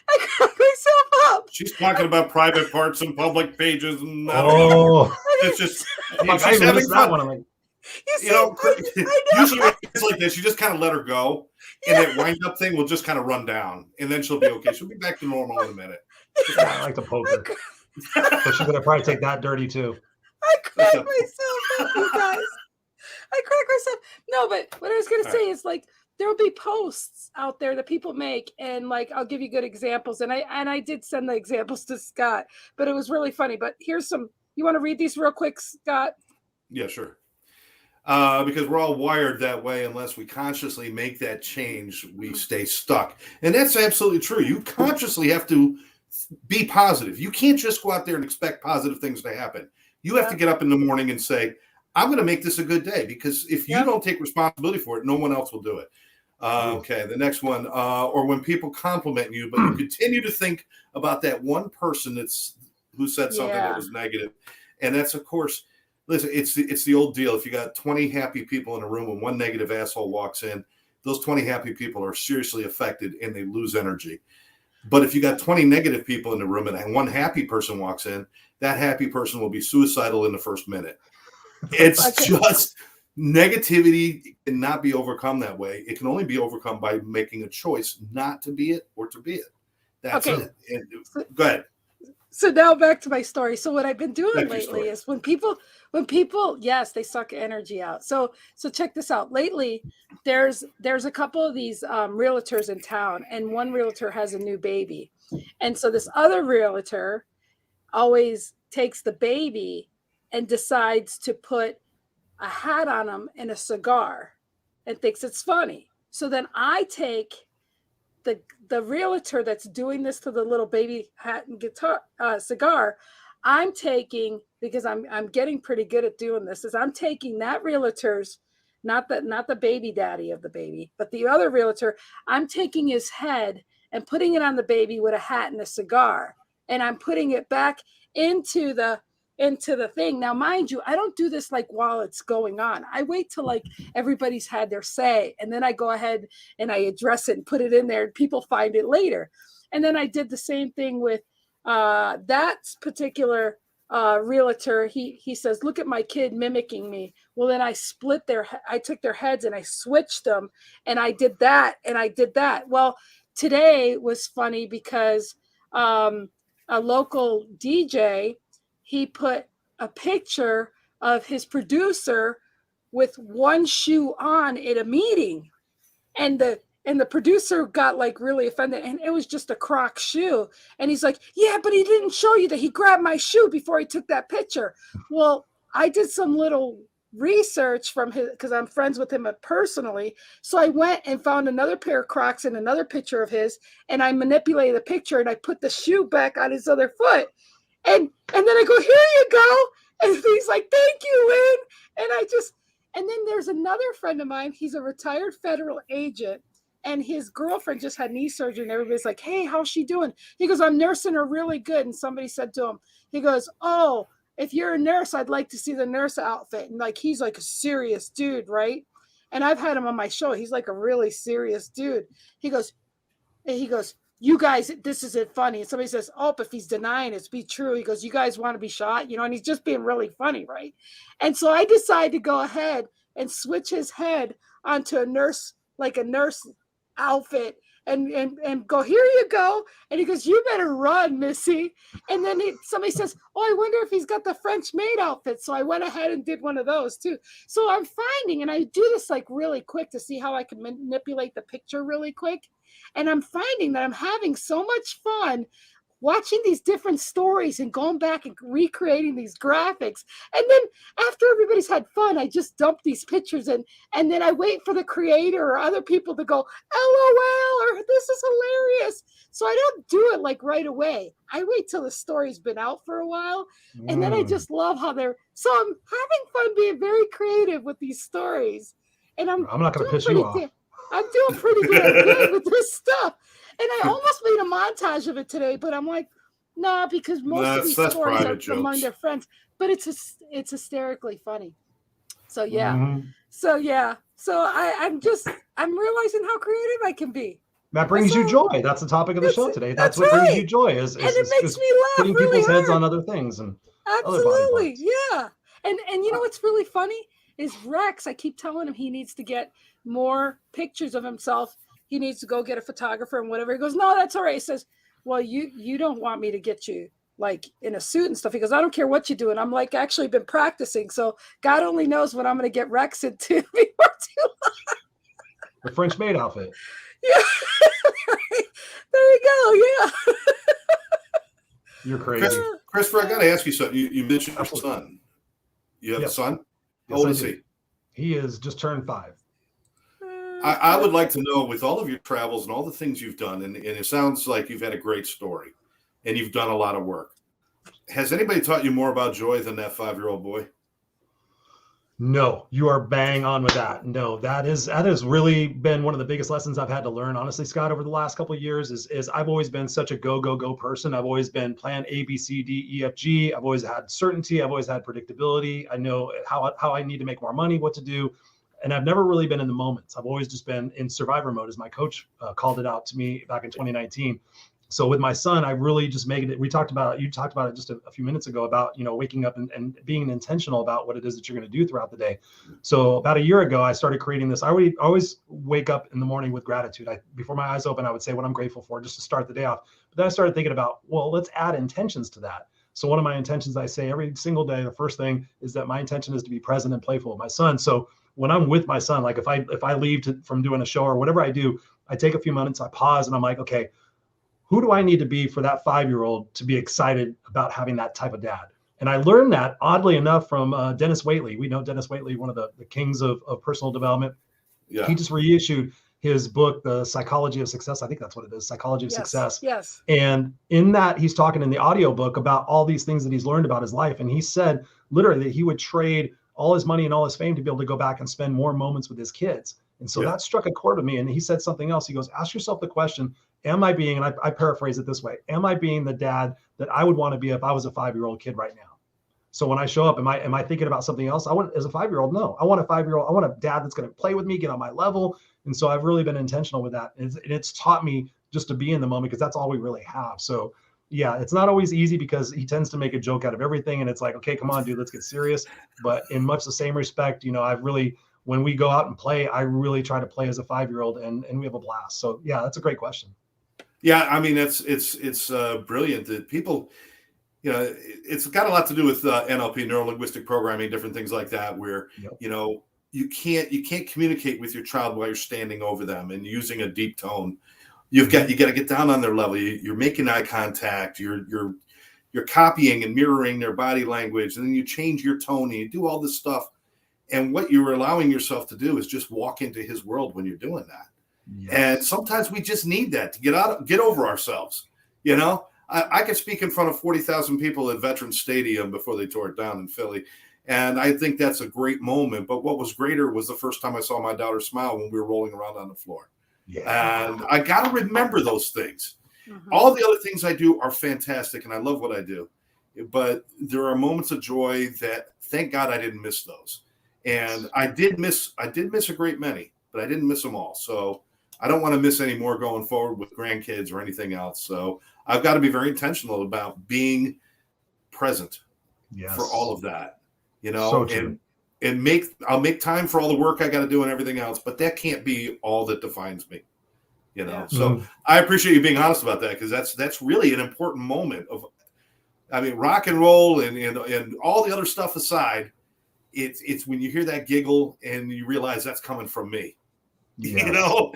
Speaker 1: I crack myself up.
Speaker 3: She's talking about private parts and public pages, and it's just
Speaker 2: she's having fun. One. I'm like,
Speaker 3: usually it's like this. You just kind of let her go, and that wind up thing will just kind of run down, and then she'll be okay. She'll be back to normal in a minute.
Speaker 2: I like to poke her, but she's gonna probably take that dirty too.
Speaker 1: I crack myself up, you guys. I crack myself. No, but what I was gonna say is like, there will be posts out there that people make, and like I'll give you good examples. And I did send the examples to Scott, but it was really funny. But here's some. You want to read these real quick, Scott?
Speaker 3: Yeah, sure. Because we're all wired that way. Unless we consciously make that change, we stay stuck, and that's absolutely true. You consciously have to be positive. You can't just go out there and expect positive things to happen. You have to get up in the morning and say, I'm going to make this a good day, because if you don't take responsibility for it, no one else will do it. Okay, the next one, or when people compliment you, but you continue to think about that one person who said something that was negative. And that's, of course, listen, it's the old deal. If you got 20 happy people in a room and one negative asshole walks in, those 20 happy people are seriously affected and they lose energy. But if you got 20 negative people in the room and one happy person walks in, that happy person will be suicidal in the first minute. It's just negativity cannot be overcome that way. It can only be overcome by making a choice not to be it or to be it. That's it. And, go ahead.
Speaker 1: So now back to my story. So what I've been doing lately is when people, yes, they suck energy out. So check this out. Lately, there's a couple of these realtors in town, and one realtor has a new baby. And so this other realtor always takes the baby and decides to put a hat on him and a cigar and thinks it's funny. So then I take the realtor that's doing this to the little baby hat and guitar cigar. I'm taking, because I'm getting pretty good at doing this, is I'm taking that realtor's, not the baby daddy of the baby, but the other realtor, I'm taking his head and putting it on the baby with a hat and a cigar, and I'm putting it back into the thing. Now, mind you, I don't do this like while it's going on. I wait till like everybody's had their say, and then I go ahead and I address it and put it in there, and people find it later. And then I did the same thing with that particular realtor. He says, look at my kid mimicking me. Well, then I took their heads and I switched them, and I did that and I did that. Well, today was funny because a local DJ, he put a picture of his producer with one shoe on at a meeting, and the producer got like really offended, and it was just a Croc shoe. And he's like, yeah, but he didn't show you that he grabbed my shoe before he took that picture. Well, I did some little research from his, because I'm friends with him personally. So I went and found another pair of Crocs and another picture of his, and I manipulated the picture and I put the shoe back on his other foot. And then I go, here you go. And he's like, thank you, Lynn. And then there's another friend of mine. He's a retired federal agent, and his girlfriend just had knee surgery, and everybody's like, hey, how's she doing? He goes, I'm nursing her really good. And somebody said to him, he goes, oh, if you're a nurse, I'd like to see the nurse outfit. And like, he's like a serious dude, right? And I've had him on my show. He's like a really serious dude. He goes, you guys, this isn't funny. And somebody says, oh, if he's denying it's be true. He goes, you guys want to be shot? And he's just being really funny, right? And so I decided to go ahead and switch his head onto a nurse like a nurse outfit and go, here you go. And he goes, you better run, Missy. And then somebody says, oh, I wonder if he's got the French maid outfit. So I went ahead and did one of those too. So I'm finding, and I do this like really quick to see how I can manipulate the picture really quick. And I'm finding that I'm having so much fun watching these different stories and going back and recreating these graphics. And then after everybody's had fun, I just dump these pictures in, and then I wait for the creator or other people to go, LOL, or this is hilarious. So I don't do it like right away. I wait till the story's been out for a while. And then I just love how so I'm having fun being very creative with these stories. And I'm
Speaker 2: not going to piss you off.
Speaker 1: I'm doing pretty damn good with this stuff. And I almost made a montage of it today, but I'm like, nah, because most of these stories are among their friends. But it's hysterically funny. So yeah. So yeah. So I'm realizing how creative I can be.
Speaker 2: That brings you joy. That's the topic of the show today. That's what brings you joy. Is
Speaker 1: it makes me laugh
Speaker 2: putting
Speaker 1: really
Speaker 2: people's heads
Speaker 1: hard.
Speaker 2: on other things and
Speaker 1: absolutely, yeah. And you know what's really funny is Rex. I keep telling him he needs to get more pictures of himself. He needs to go get a photographer and whatever. He goes, no, that's all right. He says, well, you don't want me to get you like in a suit and stuff. He goes, I don't care what you do. And I'm like, actually been practicing. So God only knows what I'm going to get Rex into before too long.
Speaker 2: The French maid outfit.
Speaker 1: Yeah. There you go. Yeah.
Speaker 2: You're crazy.
Speaker 3: Christopher, I got to ask you something. You mentioned your son. You have a son? How old is he?
Speaker 2: He is just turned 5.
Speaker 3: I would like to know, with all of your travels and all the things you've done, and it sounds like you've had a great story and you've done a lot of work. Has anybody taught you more about joy than that 5-year-old boy?
Speaker 2: No, you are bang on with that. No, that has really been one of the biggest lessons I've had to learn, honestly, Scott, over the last couple of years is I've always been such a go person. I've always been plan A, B, C, D, E, F, G. I've always had certainty. I've always had predictability. I know how I need to make more money, what to do. And I've never really been in the moments. I've always just been in survivor mode, as my coach called it out to me back in 2019. So with my son, I really just made it. You talked about it just a few minutes ago about, waking up and being intentional about what it is that you're going to do throughout the day. So about a year ago, I started creating this. I always wake up in the morning with gratitude. Before my eyes open, I would say what I'm grateful for just to start the day off. But then I started thinking about, well, let's add intentions to that. So one of my intentions I say every single day, the first thing is that my intention is to be present and playful with my son. So when I'm with my son, like if I leave from doing a show or whatever I do, I take a few minutes, I pause, and I'm like, okay, who do I need to be for that 5-year-old to be excited about having that type of dad? And I learned that, oddly enough, from Dennis Waitley. We know Dennis Waitley, one of the kings of personal development. Yeah. He just reissued his book, The Psychology of Success. I think that's what it is, Psychology of Success.
Speaker 1: Yes.
Speaker 2: And in that, he's talking in the audiobook about all these things that he's learned about his life. And he said literally that he would trade all his money and all his fame to be able to go back and spend more moments with his kids. And so that struck a chord with me. And he said something else. He goes, ask yourself the question, am I being, and I paraphrase it this way, am I being the dad that I would want to be if I was a 5-year-old kid right now? So when I show up, am I thinking about something else? As a 5-year-old, no. I want a dad that's going to play with me, get on my level. And so I've really been intentional with that. And it's taught me just to be in the moment, because that's all we really have. So yeah, it's not always easy because he tends to make a joke out of everything. And it's like, okay, come on, dude, let's get serious. But in much the same respect, I've really, when we go out and play, I really try to play as a 5-year-old and we have a blast. So yeah, that's a great question.
Speaker 3: Yeah. I mean, it's brilliant that people, it's got a lot to do with NLP, neuro-linguistic programming, different things like that, where, you can't communicate with your child while you're standing over them and using a deep tone. You got to get down on their level. You're making eye contact. You're copying and mirroring their body language, and then you change your tone and you do all this stuff. And what you're allowing yourself to do is just walk into his world when you're doing that. Yes. And sometimes we just need that to get over ourselves. I could speak in front of 40,000 people at Veterans Stadium before they tore it down in Philly. And I think that's a great moment. But what was greater was the first time I saw my daughter smile when we were rolling around on the floor. Yeah. And I got to remember those things. Mm-hmm. All the other things I do are fantastic, and I love what I do. But there are moments of joy that, thank God, I didn't miss those. And I did miss a great many, but I didn't miss them all. So I don't want to miss any more going forward with grandkids or anything else. So I've got to be very intentional about being present for all of that.
Speaker 2: So true.
Speaker 3: and I'll make time for all the work I got to do and everything else, but that can't be all that defines me. You know,
Speaker 1: Yeah.
Speaker 3: so I appreciate you being honest about that, because that's really an important moment of, I mean, rock and roll and all the other stuff aside, it's when you hear that giggle and you realize that's coming from me.
Speaker 2: Yes.
Speaker 3: You know,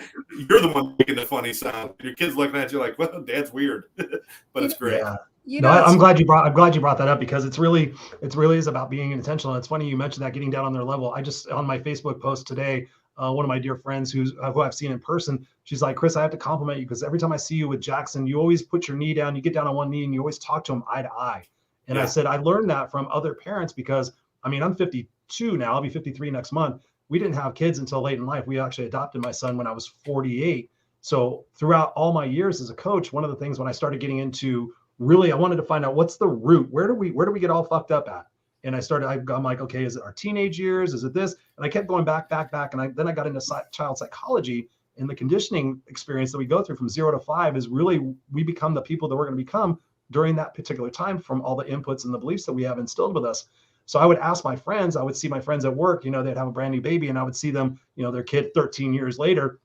Speaker 3: you're the one making the funny sound. Your kid's looking at you like, well, Dad's weird, but it's great.
Speaker 2: Yeah.
Speaker 1: You
Speaker 2: No,
Speaker 1: know,
Speaker 2: I'm glad you brought that up, because it really is about being intentional. It's funny you mentioned that, getting down on their level. I just, on my Facebook post today, one of my dear friends who I've seen in person, she's like, Chris, I have to compliment you, because every time I see you with Jackson, you always put your knee down, you get down on one knee, and you always talk to him eye to eye. And I said, I learned that from other parents, because I mean, I'm 52 now, I'll be 53 next month. We didn't have kids until late in life. We actually adopted my son when I was 48. So throughout all my years as a coach, one of the things when I started getting into, really, I wanted to find out what's the root. Where do we get all fucked up at? And I'm like, okay, is it our teenage years? Is it this? And I kept going back. And then I got into child psychology, and the conditioning experience that we go through from 0 to 5 is really, we become the people that we're going to become during that particular time from all the inputs and the beliefs that we have instilled with us. So I would ask my friends, I would see my friends at work, you know, they'd have a brand new baby, and I would see them, you know, their kid 13 years later.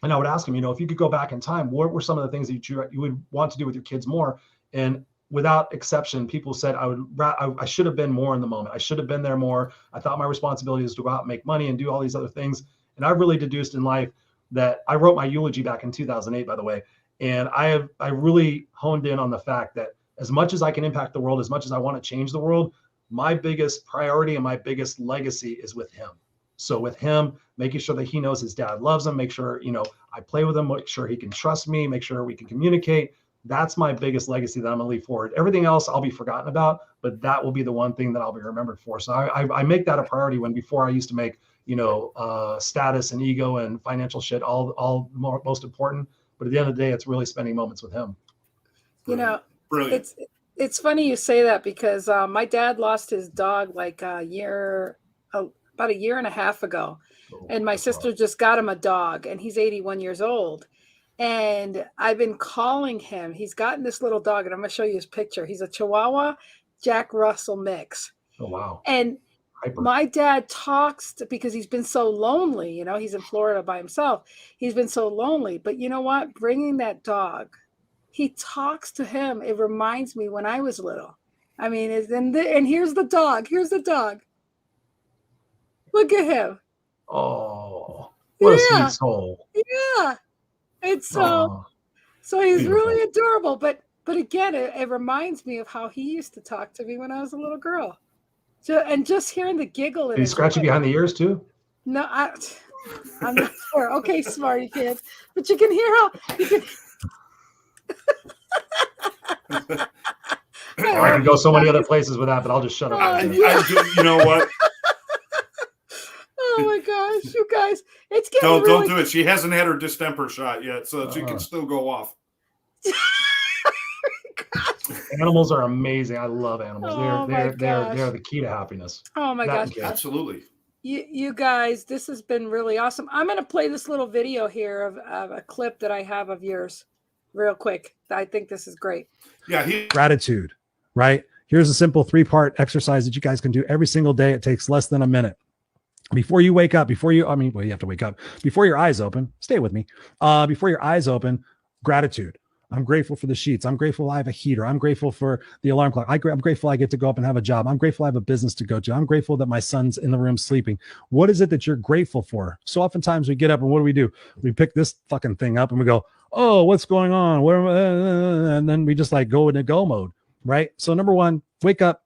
Speaker 2: And I would ask them, you know, if you could go back in time, what were some of the things that you would want to do with your kids more? And without exception, people said, I should have been more in the moment. I should have been there more. I thought my responsibility is to go out and make money and do all these other things. And I really deduced in life that I wrote my eulogy back in 2008, by the way. And I really honed in on the fact that as much as I can impact the world, as much as I want to change the world, my biggest priority and my biggest legacy is with him. So with him, making sure that he knows his dad loves him, make sure, you know, I play with him, make sure he can trust me, make sure we can communicate. That's my biggest legacy that I'm gonna leave forward. Everything else I'll be forgotten about, but that will be the one thing that I'll be remembered for. So I make that a priority, when before I used to make, you know, status and ego and financial shit all most important. But at the end of the day, it's really spending moments with him.
Speaker 1: you know,
Speaker 3: Brilliant.
Speaker 1: it's funny you say that, because my dad lost his dog like about a year and a half ago. And my sister just got him a dog, and he's 81 years old. And I've been calling him. He's gotten this little dog, and I'm going to show you his picture. He's a Chihuahua Jack Russell mix.
Speaker 2: Oh, wow.
Speaker 1: And
Speaker 2: Hyper.
Speaker 1: my dad talks because he's been so lonely. You know, he's in Florida by himself. He's been so lonely. But you know what? Bringing that dog, he talks to him. It reminds me when I was little. I mean, and here's the dog. Here's the dog. Look at him.
Speaker 2: Oh, what a sweet soul.
Speaker 1: Yeah. It's
Speaker 2: Oh,
Speaker 1: so he's
Speaker 2: beautiful.
Speaker 1: really adorable. But again, it reminds me of how he used to talk to me when I was a little girl. And just hearing the giggle.
Speaker 2: Did he scratch you behind the ears too?
Speaker 1: No, I'm not sure. Okay, smarty kid. But you can hear how you can.
Speaker 2: I could go so many other places with that, but I'll just shut up.
Speaker 3: You know what?
Speaker 1: Oh my gosh, you guys, it's getting
Speaker 3: Don't do it. She hasn't had her distemper shot yet, so she
Speaker 2: Uh-uh.
Speaker 3: can still go off.
Speaker 2: Animals are amazing. I love animals.
Speaker 1: Oh my
Speaker 2: They're the key to happiness.
Speaker 1: Oh my gosh.
Speaker 3: Absolutely.
Speaker 1: You guys, this has been really awesome. I'm going to play this little video here of a clip that I have of yours real quick. I think this is great.
Speaker 3: Yeah.
Speaker 6: Gratitude, right? Here's a simple 3-part exercise that you guys can do every single day. It takes less than a minute. Before you wake up, you have to wake up. Before your eyes open, stay with me. Before your eyes open, gratitude. I'm grateful for the sheets. I'm grateful I have a heater. I'm grateful for the alarm clock. I'm grateful I get to go up and have a job. I'm grateful I have a business to go to. I'm grateful that my son's in the room sleeping. What is it that you're grateful for? So oftentimes we get up and what do? We pick this fucking thing up and we go, oh, what's going on? And then we just like go into go mode, right? So number 1, wake up.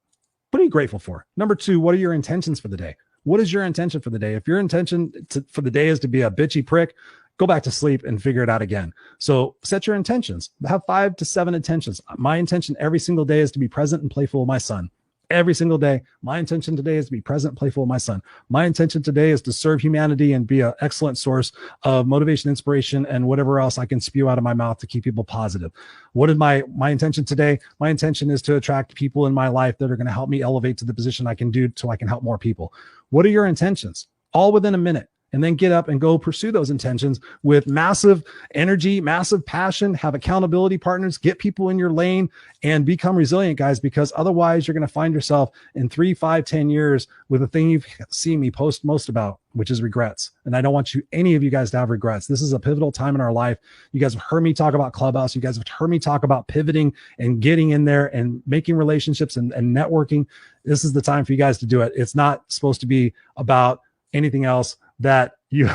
Speaker 6: What are you grateful for? Number 2, what are your intentions for the day? What is your intention for the day? If your intention for the day is to be a bitchy prick, go back to sleep and figure it out again. So set your intentions. Have 5 to 7 intentions. My intention every single day is to be present and playful with my son. Every single day, my intention today is to be present and playful with my son. My intention today is to serve humanity and be an excellent source of motivation, inspiration, and whatever else I can spew out of my mouth to keep people positive. What is my intention today? My intention is to attract people in my life that are going to help me elevate to the position I can do so I can help more people. What are your intentions? All within a minute. and then get up and go pursue those intentions with massive energy, massive passion, have accountability partners, get people in your lane, and become resilient, guys, because otherwise you're going to find yourself in 3, 5, 10 years with the thing you've seen me post most about, which is regrets. And I don't want any of you guys to have regrets. This is a pivotal time in our life. You guys have heard me talk about Clubhouse. You guys have heard me talk about pivoting and getting in there and making relationships and networking. This is the time for you guys to do it. It's not supposed to be about anything else that you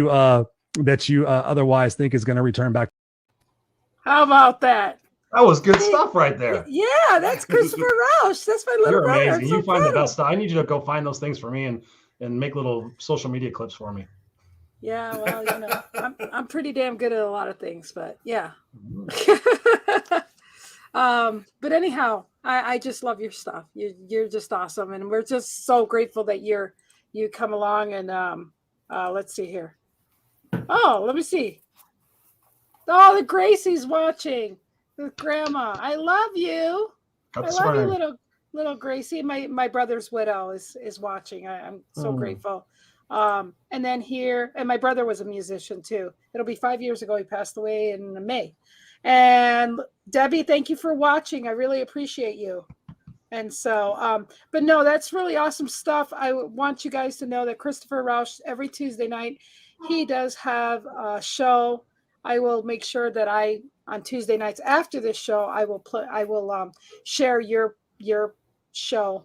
Speaker 6: otherwise think is going to return back.
Speaker 1: How about that?
Speaker 2: That was good stuff right there.
Speaker 1: Yeah, that's Christopher Rausch. That's my little
Speaker 2: You're
Speaker 1: brother.
Speaker 2: amazing.
Speaker 1: So
Speaker 2: You find the
Speaker 1: proud.
Speaker 2: best stuff. I need you to go find those things for me and make little social media clips for me.
Speaker 1: Yeah, well, I'm pretty damn good at a lot of things, but yeah. But anyhow, I just love your stuff. You're just awesome, and we're just so grateful that you come along. And let's see here. Oh, let me see. Oh, the Gracie's watching. The grandma, I love you. I love you, little Gracie. My brother's widow is watching. I'm so grateful. And then here, and my brother was a musician too. It'll be 5 years ago. He passed away in May. And Debbie, thank you for watching. I really appreciate you. And so, but no, that's really awesome stuff. I want you guys to know that Christopher Rausch, every Tuesday night, he does have a show. I will make sure that on Tuesday nights after this show, I will share your show.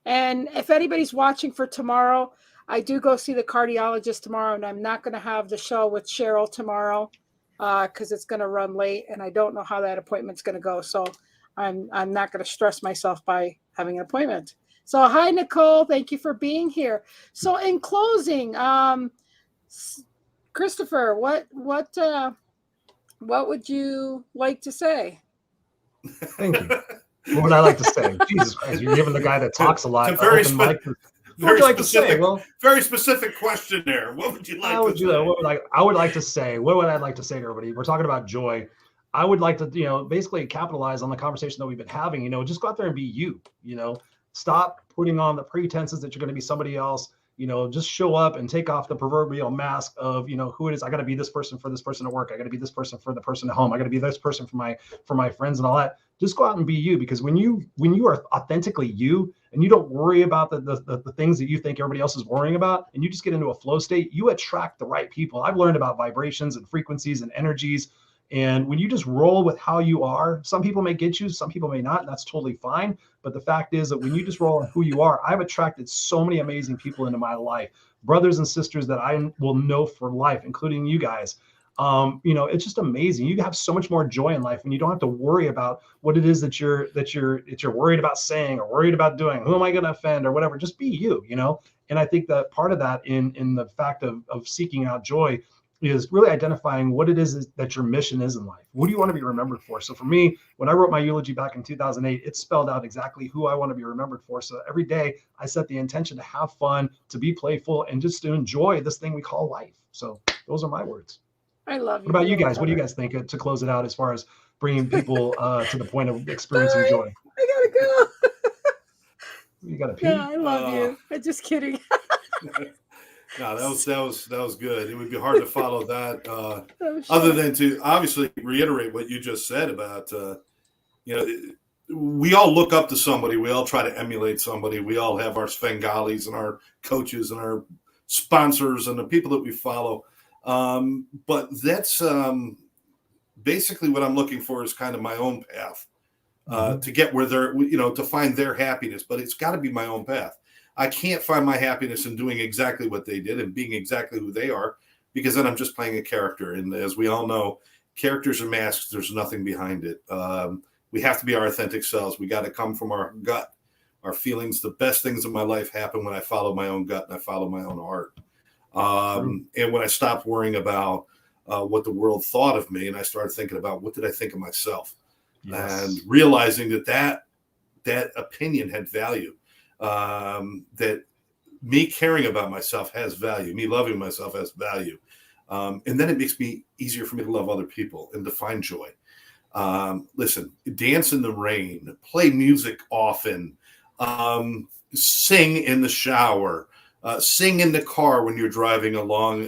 Speaker 1: And if anybody's watching for tomorrow, I do go see the cardiologist tomorrow, and I'm not going to have the show with Cheryl tomorrow because it's going to run late, and I don't know how that appointment's going to go. So I'm not going to stress myself by having an appointment. So hi, Nicole. Thank you for being here. So in closing, Christopher, what would you like to say?
Speaker 2: Thank you. What would I like to say? Jesus Christ, you're giving the guy that talks a lot.
Speaker 3: It's a very
Speaker 2: What would you like to say? Well,
Speaker 3: very specific question there. What would you like to say?
Speaker 2: I would like to say, what would I like to say to everybody? We're talking about joy. I would like to, basically capitalize on the conversation that we've been having, just go out there and be you, stop putting on the pretenses that you're going to be somebody else, just show up and take off the proverbial mask of, who it is. I got to be this person for this person at work. I got to be this person for the person at home. I got to be this person for my friends and all that. Just go out and be you, because when you are authentically you and you don't worry about the things that you think everybody else is worrying about, and you just get into a flow state, you attract the right people. I've learned about vibrations and frequencies and energies. And when you just roll with how you are, some people may get you, some people may not, and that's totally fine. But the fact is that when you just roll on who you are, I've attracted so many amazing people into my life, brothers and sisters that I will know for life, including you guys. It's just amazing. You have so much more joy in life when you don't have to worry about what it is that you're worried about saying or worried about doing. Who am I going to offend or whatever? Just be you, And I think that part of that in the fact of seeking out joy is really identifying what it is that your mission is in life. What do you want to be remembered for? So for me, when I wrote my eulogy back in 2008, it spelled out exactly who I want to be remembered for. So every day I set the intention to have fun, to be playful, and just to enjoy this thing we call life. So those are my words.
Speaker 1: I love you.
Speaker 2: What about you guys? What do you guys think to close it out as far as bringing people to the point of experiencing
Speaker 1: Bye.
Speaker 2: joy?
Speaker 1: I gotta go.
Speaker 2: You gotta pee.
Speaker 1: Yeah, I love you. I'm just kidding.
Speaker 3: No, that was good. It would be hard to follow that, other than to obviously reiterate what you just said about, we all look up to somebody. We all try to emulate somebody. We all have our Svengalis and our coaches and our sponsors and the people that we follow. But that's basically what I'm looking for is kind of my own path to get where they're, to find their happiness. But it's got to be my own path. I can't find my happiness in doing exactly what they did and being exactly who they are, because then I'm just playing a character. And as we all know, characters are masks. There's nothing behind it. We have to be our authentic selves. We got to come from our gut, our feelings. The best things in my life happen when I follow my own gut and I follow my own heart. And when I stopped worrying about what the world thought of me and I started thinking about what did I think of myself, and realizing that opinion had value. That me caring about myself has value, me loving myself has value. And then it makes me easier for me to love other people and to find joy. Listen, dance in the rain, play music often, sing in the shower, Sing in the car when you're driving along.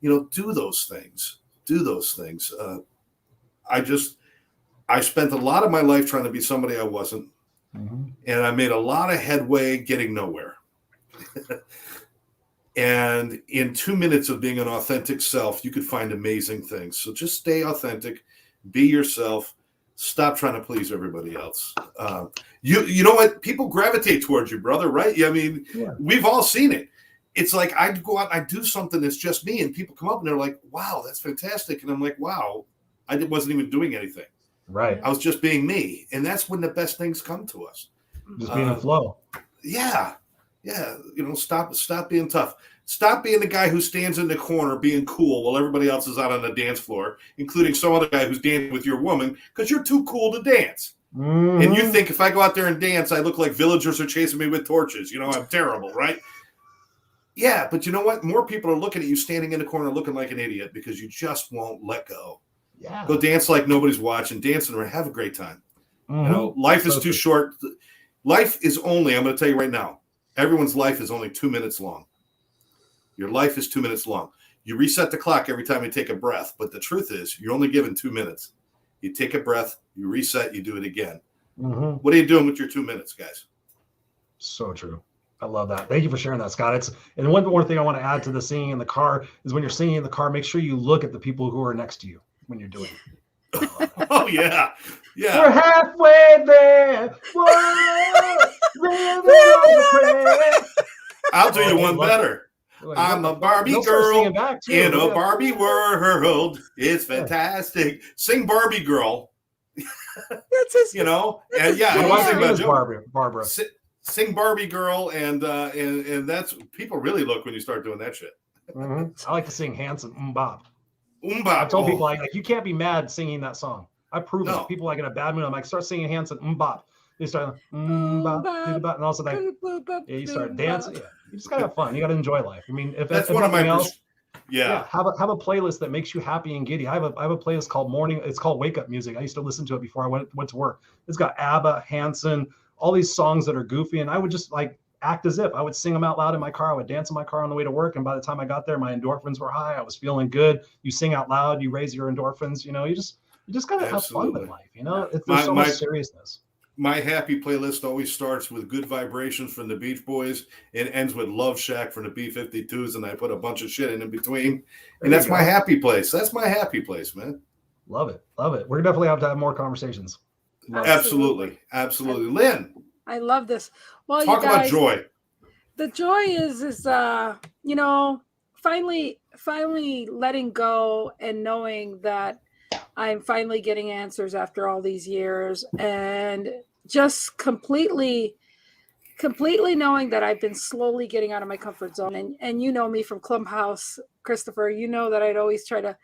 Speaker 3: Do those things. Do those things. I spent a lot of my life trying to be somebody I wasn't. And I made a lot of headway getting nowhere. And in 2 minutes of being an authentic self, you could find amazing things. So just stay authentic, be yourself, stop trying to please everybody else. You know what? People gravitate towards you, brother, right? I mean, we've all seen it. It's like I'd go out and I'd do something that's just me, and people come up and they're like, wow, that's fantastic. And I'm like, wow, I wasn't even doing anything.
Speaker 2: Right.
Speaker 3: I was just being me. And that's when the best things come to us.
Speaker 2: Just being in flow.
Speaker 3: Yeah. Yeah. Stop being tough. Stop being the guy who stands in the corner being cool while everybody else is out on the dance floor, including some other guy who's dancing with your woman because you're too cool to dance. And you think if I go out there and dance, I look like villagers are chasing me with torches. I'm terrible, right? Yeah, but you know what? More people are looking at you standing in the corner looking like an idiot because you just won't let go.
Speaker 2: Yeah.
Speaker 3: Go dance like nobody's watching. Dance and have a great time. Life is too short. Life is only, I'm going to tell you right now, everyone's life is only 2 minutes long. Your life is 2 minutes long. You reset the clock every time you take a breath. But the truth is, you're only given 2 minutes. You take a breath, you reset, you do it again. What are you doing with your 2 minutes, guys?
Speaker 2: So true. I love that. Thank you for sharing that, Scott. And one more thing I want to add to the singing in the car is when you're singing in the car, make sure you look at the people who are next to you when you're doing it.
Speaker 3: Oh, yeah. Yeah.
Speaker 2: We're halfway there. Whoa, living on a prayer.
Speaker 3: I'll do you one better. I'm a Barbie girl in a Barbie world. It's fantastic. Sing Barbie girl.
Speaker 1: That's his,
Speaker 3: And
Speaker 2: My wife's name is Barbara.
Speaker 3: Sing Barbie girl, and that's people really look when you start doing that shit.
Speaker 2: I like to sing Hanson Bop.
Speaker 3: I
Speaker 2: I told people like you can't be mad singing that song. I prove it. People like in a bad mood. I'm like, start singing Hanson Bop. They start bop, and all of a sudden you start dancing. Yeah. You just gotta have fun. You gotta enjoy life. I mean, if
Speaker 3: one of my
Speaker 2: else,
Speaker 3: yeah.
Speaker 2: Have a playlist that makes you happy and giddy. I have a playlist called Morning. It's called Wake Up Music. I used to listen to it before I went to work. It's got ABBA, Hanson, all these songs that are goofy, and I would just like act as if I would sing them out loud in my car. I would dance in my car on the way to work, and by the time I got there, my endorphins were high. I was feeling good. You sing out loud, you raise your endorphins. You just gotta have fun with life. There's so much seriousness.
Speaker 3: My happy playlist always starts with Good Vibrations from the Beach Boys and ends with Love Shack from the B-52s, and I put a bunch of shit in between. And that's my happy place. That's my happy place, man.
Speaker 2: Love it. Love it. We're definitely have to have more conversations.
Speaker 3: Absolutely. Lynn.
Speaker 1: I love this. Well,
Speaker 3: talk
Speaker 1: you guys,
Speaker 3: about joy.
Speaker 1: The joy is finally letting go and knowing that I'm finally getting answers after all these years, and just completely knowing that I've been slowly getting out of my comfort zone. And you know me from Clubhouse, Christopher, you know that I'd always try to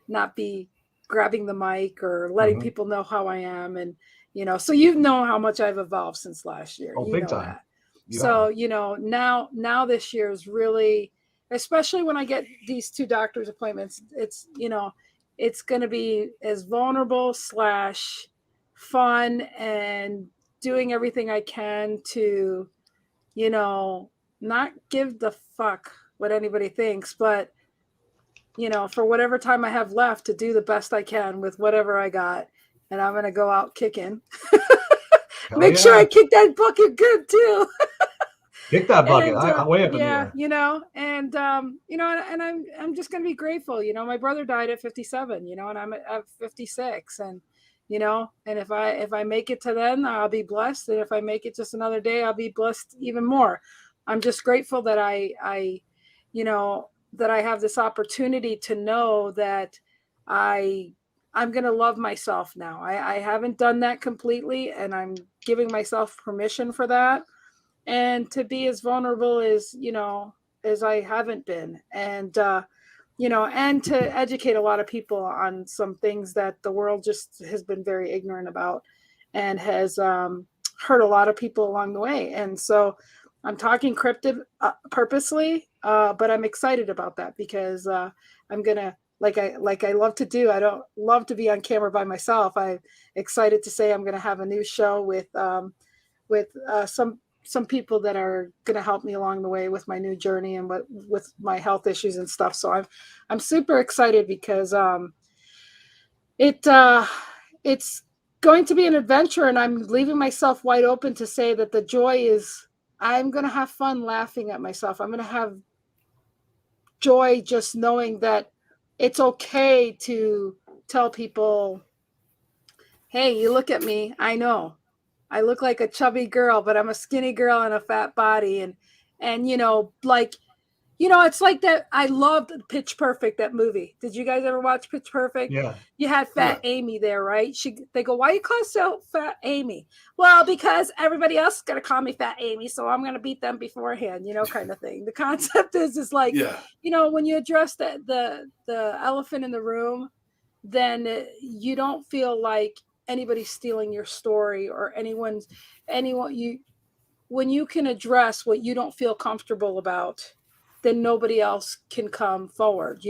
Speaker 1: not be grabbing the mic or letting people know how I am. And, so you know how much I've evolved since last year.
Speaker 2: Oh, big time.
Speaker 1: So, now this year is really, especially when I get these 2 doctor's appointments, it's going to be as vulnerable / fun and doing everything I can to, not give the fuck what anybody thinks, but, for whatever time I have left to do the best I can with whatever I got. And I'm going to go out kicking. Make sure I kick that bucket good too.
Speaker 2: Kick that bucket. I'm way up in the air.
Speaker 1: And I'm just going to be grateful. My brother died at 57, and I'm at 56, and and if I make it to then, I'll be blessed. And if I make it just another day, I'll be blessed even more. I'm just grateful that I that I have this opportunity to know that I'm going to love myself now. I haven't done that completely, and I'm giving myself permission for that. And to be as vulnerable as I haven't been, and and to educate a lot of people on some things that the world just has been very ignorant about, and has hurt a lot of people along the way. And so I'm talking cryptid purposely, but I'm excited about that because I'm gonna, like I love to do. I don't love to be on camera by myself. I'm excited to say I'm gonna have a new show with some some people that are going to help me along the way with my new journey and with my health issues and stuff. So I'm super excited because it's going to be an adventure, and I'm leaving myself wide open to say that the joy is I'm going to have fun laughing at myself. I'm going to have joy just knowing that it's okay to tell people, hey, you look at me, I know I look like a chubby girl, but I'm a skinny girl in a fat body. And it's like that. I loved Pitch Perfect, that movie. Did you guys ever watch Pitch Perfect?
Speaker 2: Yeah.
Speaker 1: You had Fat Amy there, right? They go, why you call yourself Fat Amy? Well, because everybody else is going to call me Fat Amy, so I'm going to beat them beforehand, kind of thing. The concept is like, when you address the elephant in the room, then you don't feel like anybody's stealing your story or anyone when you can address what you don't feel comfortable about, then nobody else can come forward,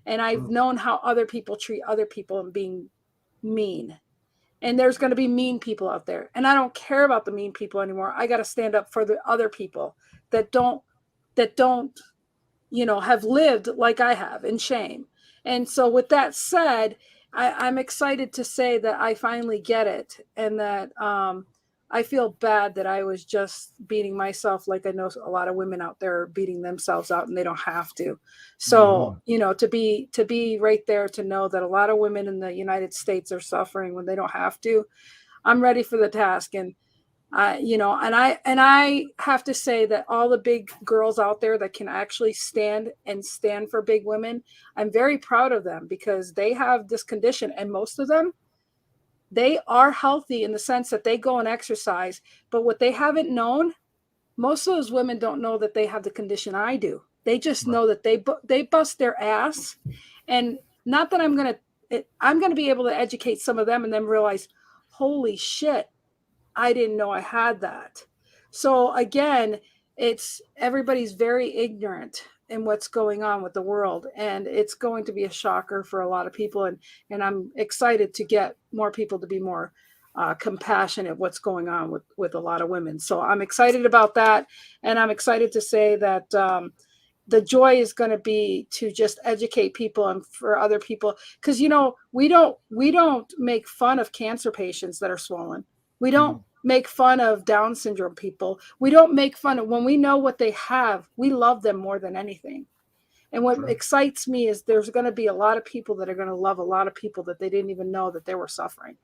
Speaker 1: And I've known how other people treat other people and being mean. And there's going to be mean people out there. And I don't care about the mean people anymore. I got to stand up for the other people that don't, have lived like I have in shame. And so with that said, I'm excited to say that I finally get it, and that I feel bad that I was just beating myself, like I know a lot of women out there are beating themselves out and they don't have to. So, to be right there, to know that a lot of women in the United States are suffering when they don't have to, I'm ready for the task. And I have to say that all the big girls out there that can actually stand for big women, I'm very proud of them, because they have this condition, and most of them, they are healthy in the sense that they go and exercise. But what they haven't known, most of those women don't know that they have the condition I do. They just know that they bust their ass. And not that I'm going to be able to educate some of them and then realize, holy shit, I didn't know I had that. So again, everybody's very ignorant in what's going on with the world, and it's going to be a shocker for a lot of people. And I'm excited to get more people to be more compassionate what's going on with a lot of women. So I'm excited about that. And I'm excited to say that the joy is going to be to just educate people and for other people. Because, we don't make fun of cancer patients that are swollen. We don't make fun of Down syndrome people. We don't make fun of, when we know what they have, we love them more than anything. And what excites me is there's going to be a lot of people that are going to love a lot of people that they didn't even know that they were suffering.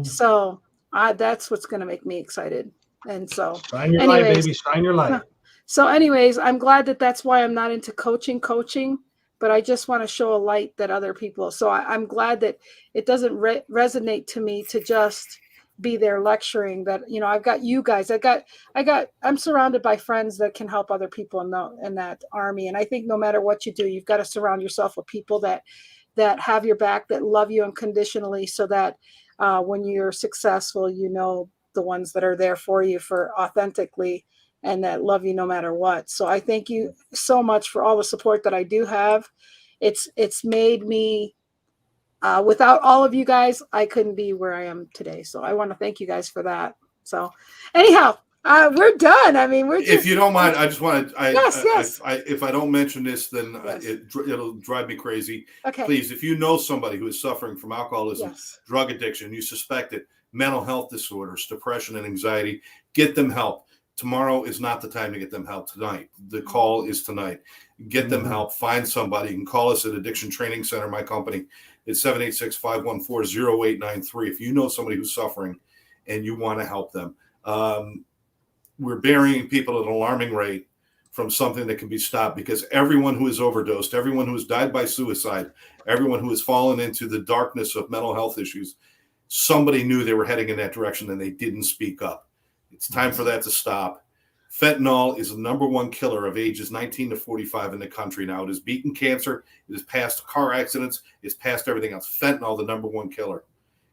Speaker 1: So that's what's going to make me excited. And so
Speaker 2: shine your light, baby, shine your light.
Speaker 1: So anyways, I'm glad that's why I'm not into coaching, but I just want to show a light that other people. So I'm glad that it doesn't resonate to me to just be there lecturing, that I've got you guys, I'm surrounded by friends that can help other people in that army. And I think no matter what you do, you've got to surround yourself with people that have your back, that love you unconditionally, so that when you're successful, the ones that are there for you for authentically, and that love you no matter what. So I thank you so much for all the support that I do have. It's made me, without all of you guys, I couldn't be where I am today. So I want to thank you guys for that. So anyhow, we're done. I mean,
Speaker 3: if you don't mind, I just want to,
Speaker 1: yes.
Speaker 3: if I don't mention this, then
Speaker 1: Yes.
Speaker 3: it'll drive me crazy.
Speaker 1: Okay.
Speaker 3: Please, if you know somebody who is suffering from alcoholism, drug addiction, you suspect it, mental health disorders, depression and anxiety, get them help. Tomorrow is not the time to get them help. Tonight. The call is tonight. Get them help. Find somebody. You can call us at Addiction Training Center, my company. It's 786-514-0893. If you know somebody who's suffering and you want to help them. We're burying people at an alarming rate from something that can be stopped, because everyone who is overdosed, everyone who has died by suicide, everyone who has fallen into the darkness of mental health issues, somebody knew they were heading in that direction and they didn't speak up. It's time for that to stop. Fentanyl is the number one killer of ages 19 to 45 in the country now. It has beaten cancer. It has passed car accidents. It's passed everything else. Fentanyl, the number one killer.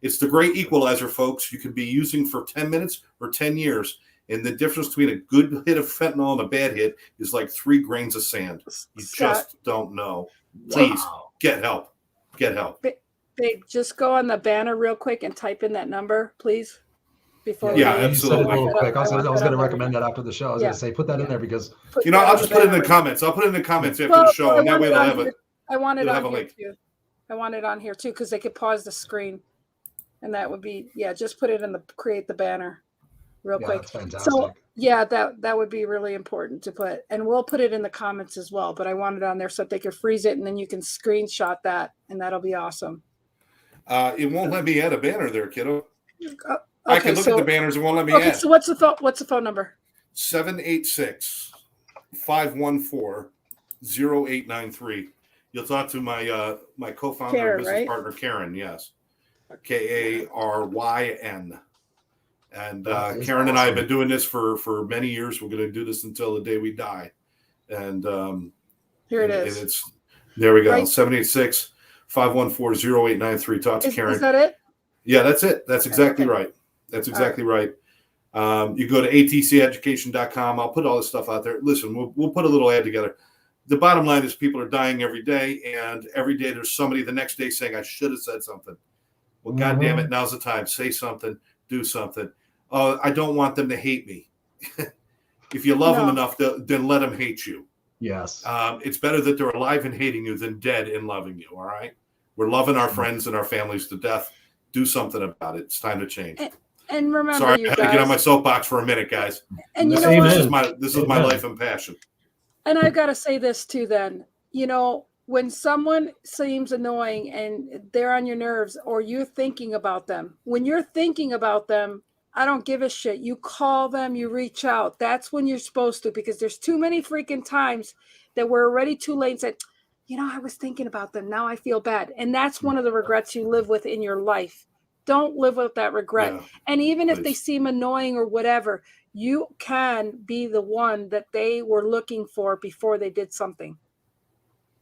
Speaker 3: It's the great equalizer, folks. You can be using for 10 minutes or 10 years. And the difference between a good hit of fentanyl and a bad hit is like 3 grains of sand. You just don't know. Please get help. Get help.
Speaker 1: Babe, just go on the banner real quick and type in that number, please. before
Speaker 3: Yeah,
Speaker 1: we
Speaker 2: You said it
Speaker 3: absolutely.
Speaker 2: real quick. I was
Speaker 1: want
Speaker 2: going
Speaker 1: that
Speaker 2: to
Speaker 1: up every
Speaker 2: recommend
Speaker 1: night.
Speaker 2: that after the show. I was
Speaker 1: Yeah.
Speaker 2: going to say, put that in there because
Speaker 3: You know,
Speaker 1: that
Speaker 3: I'll
Speaker 1: on
Speaker 3: just
Speaker 1: the
Speaker 3: put it in the
Speaker 1: banner.
Speaker 3: comments. I'll put it in the comments after
Speaker 1: Well,
Speaker 3: the show,
Speaker 1: I
Speaker 3: and that
Speaker 1: want
Speaker 3: way
Speaker 1: it
Speaker 3: they'll
Speaker 1: on
Speaker 3: have
Speaker 1: here.
Speaker 3: it.
Speaker 1: I want it
Speaker 3: It'll
Speaker 1: on
Speaker 3: have a
Speaker 1: here
Speaker 3: link.
Speaker 1: too. I want it on here too because they could pause the screen, and that would be just put it in the create the banner real
Speaker 2: yeah,
Speaker 1: quick.
Speaker 2: that's fantastic.
Speaker 1: So yeah, that would be really important to put, and we'll put it in the comments as well. But I want it on there so that they could freeze it, and then you can screenshot that, and that'll be awesome.
Speaker 3: It won't let me add a banner there, kiddo.
Speaker 1: Okay,
Speaker 3: I can look at the banners. It won't let me
Speaker 1: okay,
Speaker 3: add.
Speaker 1: so what's the phone number?
Speaker 3: 786-514-0893. You'll talk to my my co-founder
Speaker 1: Karen,
Speaker 3: and business
Speaker 1: right?
Speaker 3: partner, Karen. Yes, Karyn. And Karen and I have been doing this for many years. We're going to do this until the day we die. And
Speaker 1: Here it
Speaker 3: and
Speaker 1: is.
Speaker 3: it's there we go.
Speaker 1: Right.
Speaker 3: 786-514-0893. Talk to Karen.
Speaker 1: Is that it?
Speaker 3: Yeah, that's it. That's exactly
Speaker 1: Okay.
Speaker 3: right. That's exactly right. You go to atceducation.com. I'll put all this stuff out there. Listen, we'll put a little ad together. The bottom line is people are dying every day, and every day there's somebody the next day saying, I should have said something. Well, God damn it, now's the time. Say something, do something. I don't want them to hate me. If you love them enough, then let them hate you.
Speaker 2: Yes.
Speaker 3: It's better that they're alive and hating you than dead and loving you, all right? We're loving our friends and our families to death. Do something about it. It's time to change.
Speaker 1: And remember,
Speaker 3: Sorry,
Speaker 1: you
Speaker 3: I had
Speaker 1: guys,
Speaker 3: to get on my soapbox for a minute, guys.
Speaker 1: and you know
Speaker 2: Amen.
Speaker 1: what?
Speaker 3: This is my life and passion.
Speaker 1: And I've got to say this too, then, when someone seems annoying and they're on your nerves or you're thinking about them, when you're thinking about them, I don't give a shit. You call them, you reach out. That's when you're supposed to, because there's too many freaking times that we're already too late and said, I was thinking about them. Now I feel bad. And that's one of the regrets you live with in your life. Don't live with that regret.
Speaker 3: Yeah,
Speaker 1: and even if they
Speaker 3: please.
Speaker 1: seem annoying or whatever, you can be the one that they were looking for before they did something.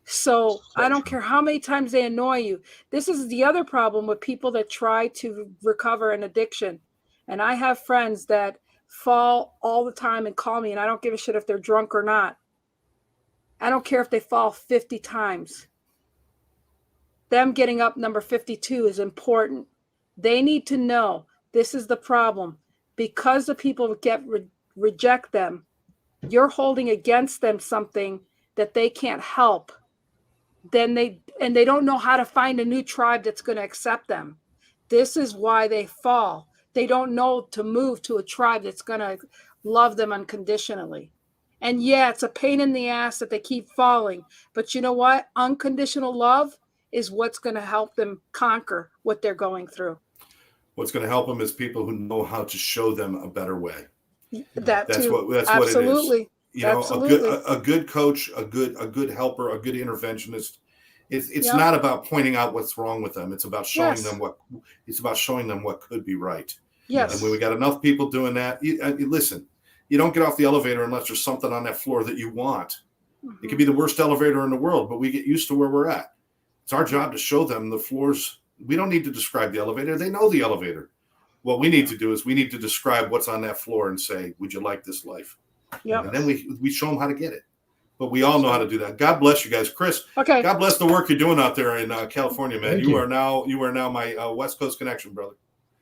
Speaker 1: So I don't care how many times they annoy you. This is the other problem with people that try to recover an addiction. And I have friends that fall all the time and call me, and I don't give a shit if they're drunk or not. I don't care if they fall 50 times. Them getting up number 52 is important. They need to know this is the problem. Because the people reject them, you're holding against them something that they can't help. Then they don't know how to find a new tribe that's going to accept them. This is why they fall. They don't know to move to a tribe that's going to love them unconditionally. And yeah, it's a pain in the ass that they keep falling. But you know what? Unconditional love is what's going to help them conquer what they're going through.
Speaker 3: What's going to help them is people who know how to show them a better way. That's
Speaker 1: too.
Speaker 3: what
Speaker 1: Absolutely.
Speaker 3: it is.
Speaker 1: Absolutely.
Speaker 3: A good coach, a good helper, a good interventionist. It's not about pointing out what's wrong with them. It's about showing them what could be right.
Speaker 1: Yes.
Speaker 3: And when we got enough people doing that, listen, you don't get off the elevator unless there's something on that floor that you want. It could be the worst elevator in the world, but we get used to where we're at. It's our job to show them the floors. We don't need to describe the elevator. They know the elevator. What we need to do is we need to describe what's on that floor and say, would you like this life?
Speaker 1: Yep.
Speaker 3: And then we show them how to get it. But we all know how to do that. God bless you guys. Chris,
Speaker 1: Okay.
Speaker 3: God bless the work you're doing out there in California, man.
Speaker 2: Thank
Speaker 3: You
Speaker 2: you.
Speaker 3: are now my West Coast connection, brother.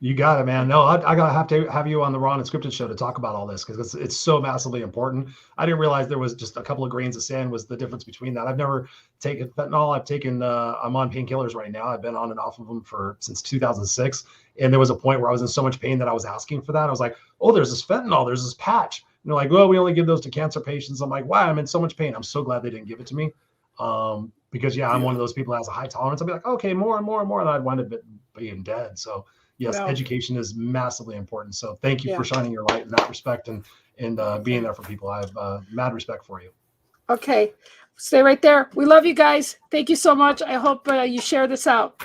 Speaker 2: You got it, man. No, I gotta have to have you on the Raw and Scripted show to talk about all this because it's so massively important. I didn't realize there was just a couple of grains of sand was the difference between that. I've never taken fentanyl. I've taken I'm on painkillers right now. I've been on and off of them since 2006. And there was a point where I was in so much pain that I was asking for that. I was like, oh, there's this fentanyl, there's this patch. And they're like, well, we only give those to cancer patients. I'm like, wow, I'm in so much pain. I'm so glad they didn't give it to me. Because I'm one of those people that has a high tolerance. I'll be like, okay, more and more and more. And I'd wind up being dead. So yes, education is massively important. So thank you for shining your light in that respect and being there for people. I have mad respect for you.
Speaker 1: Okay. Stay right there. We love you guys. Thank you so much. I hope you share this out.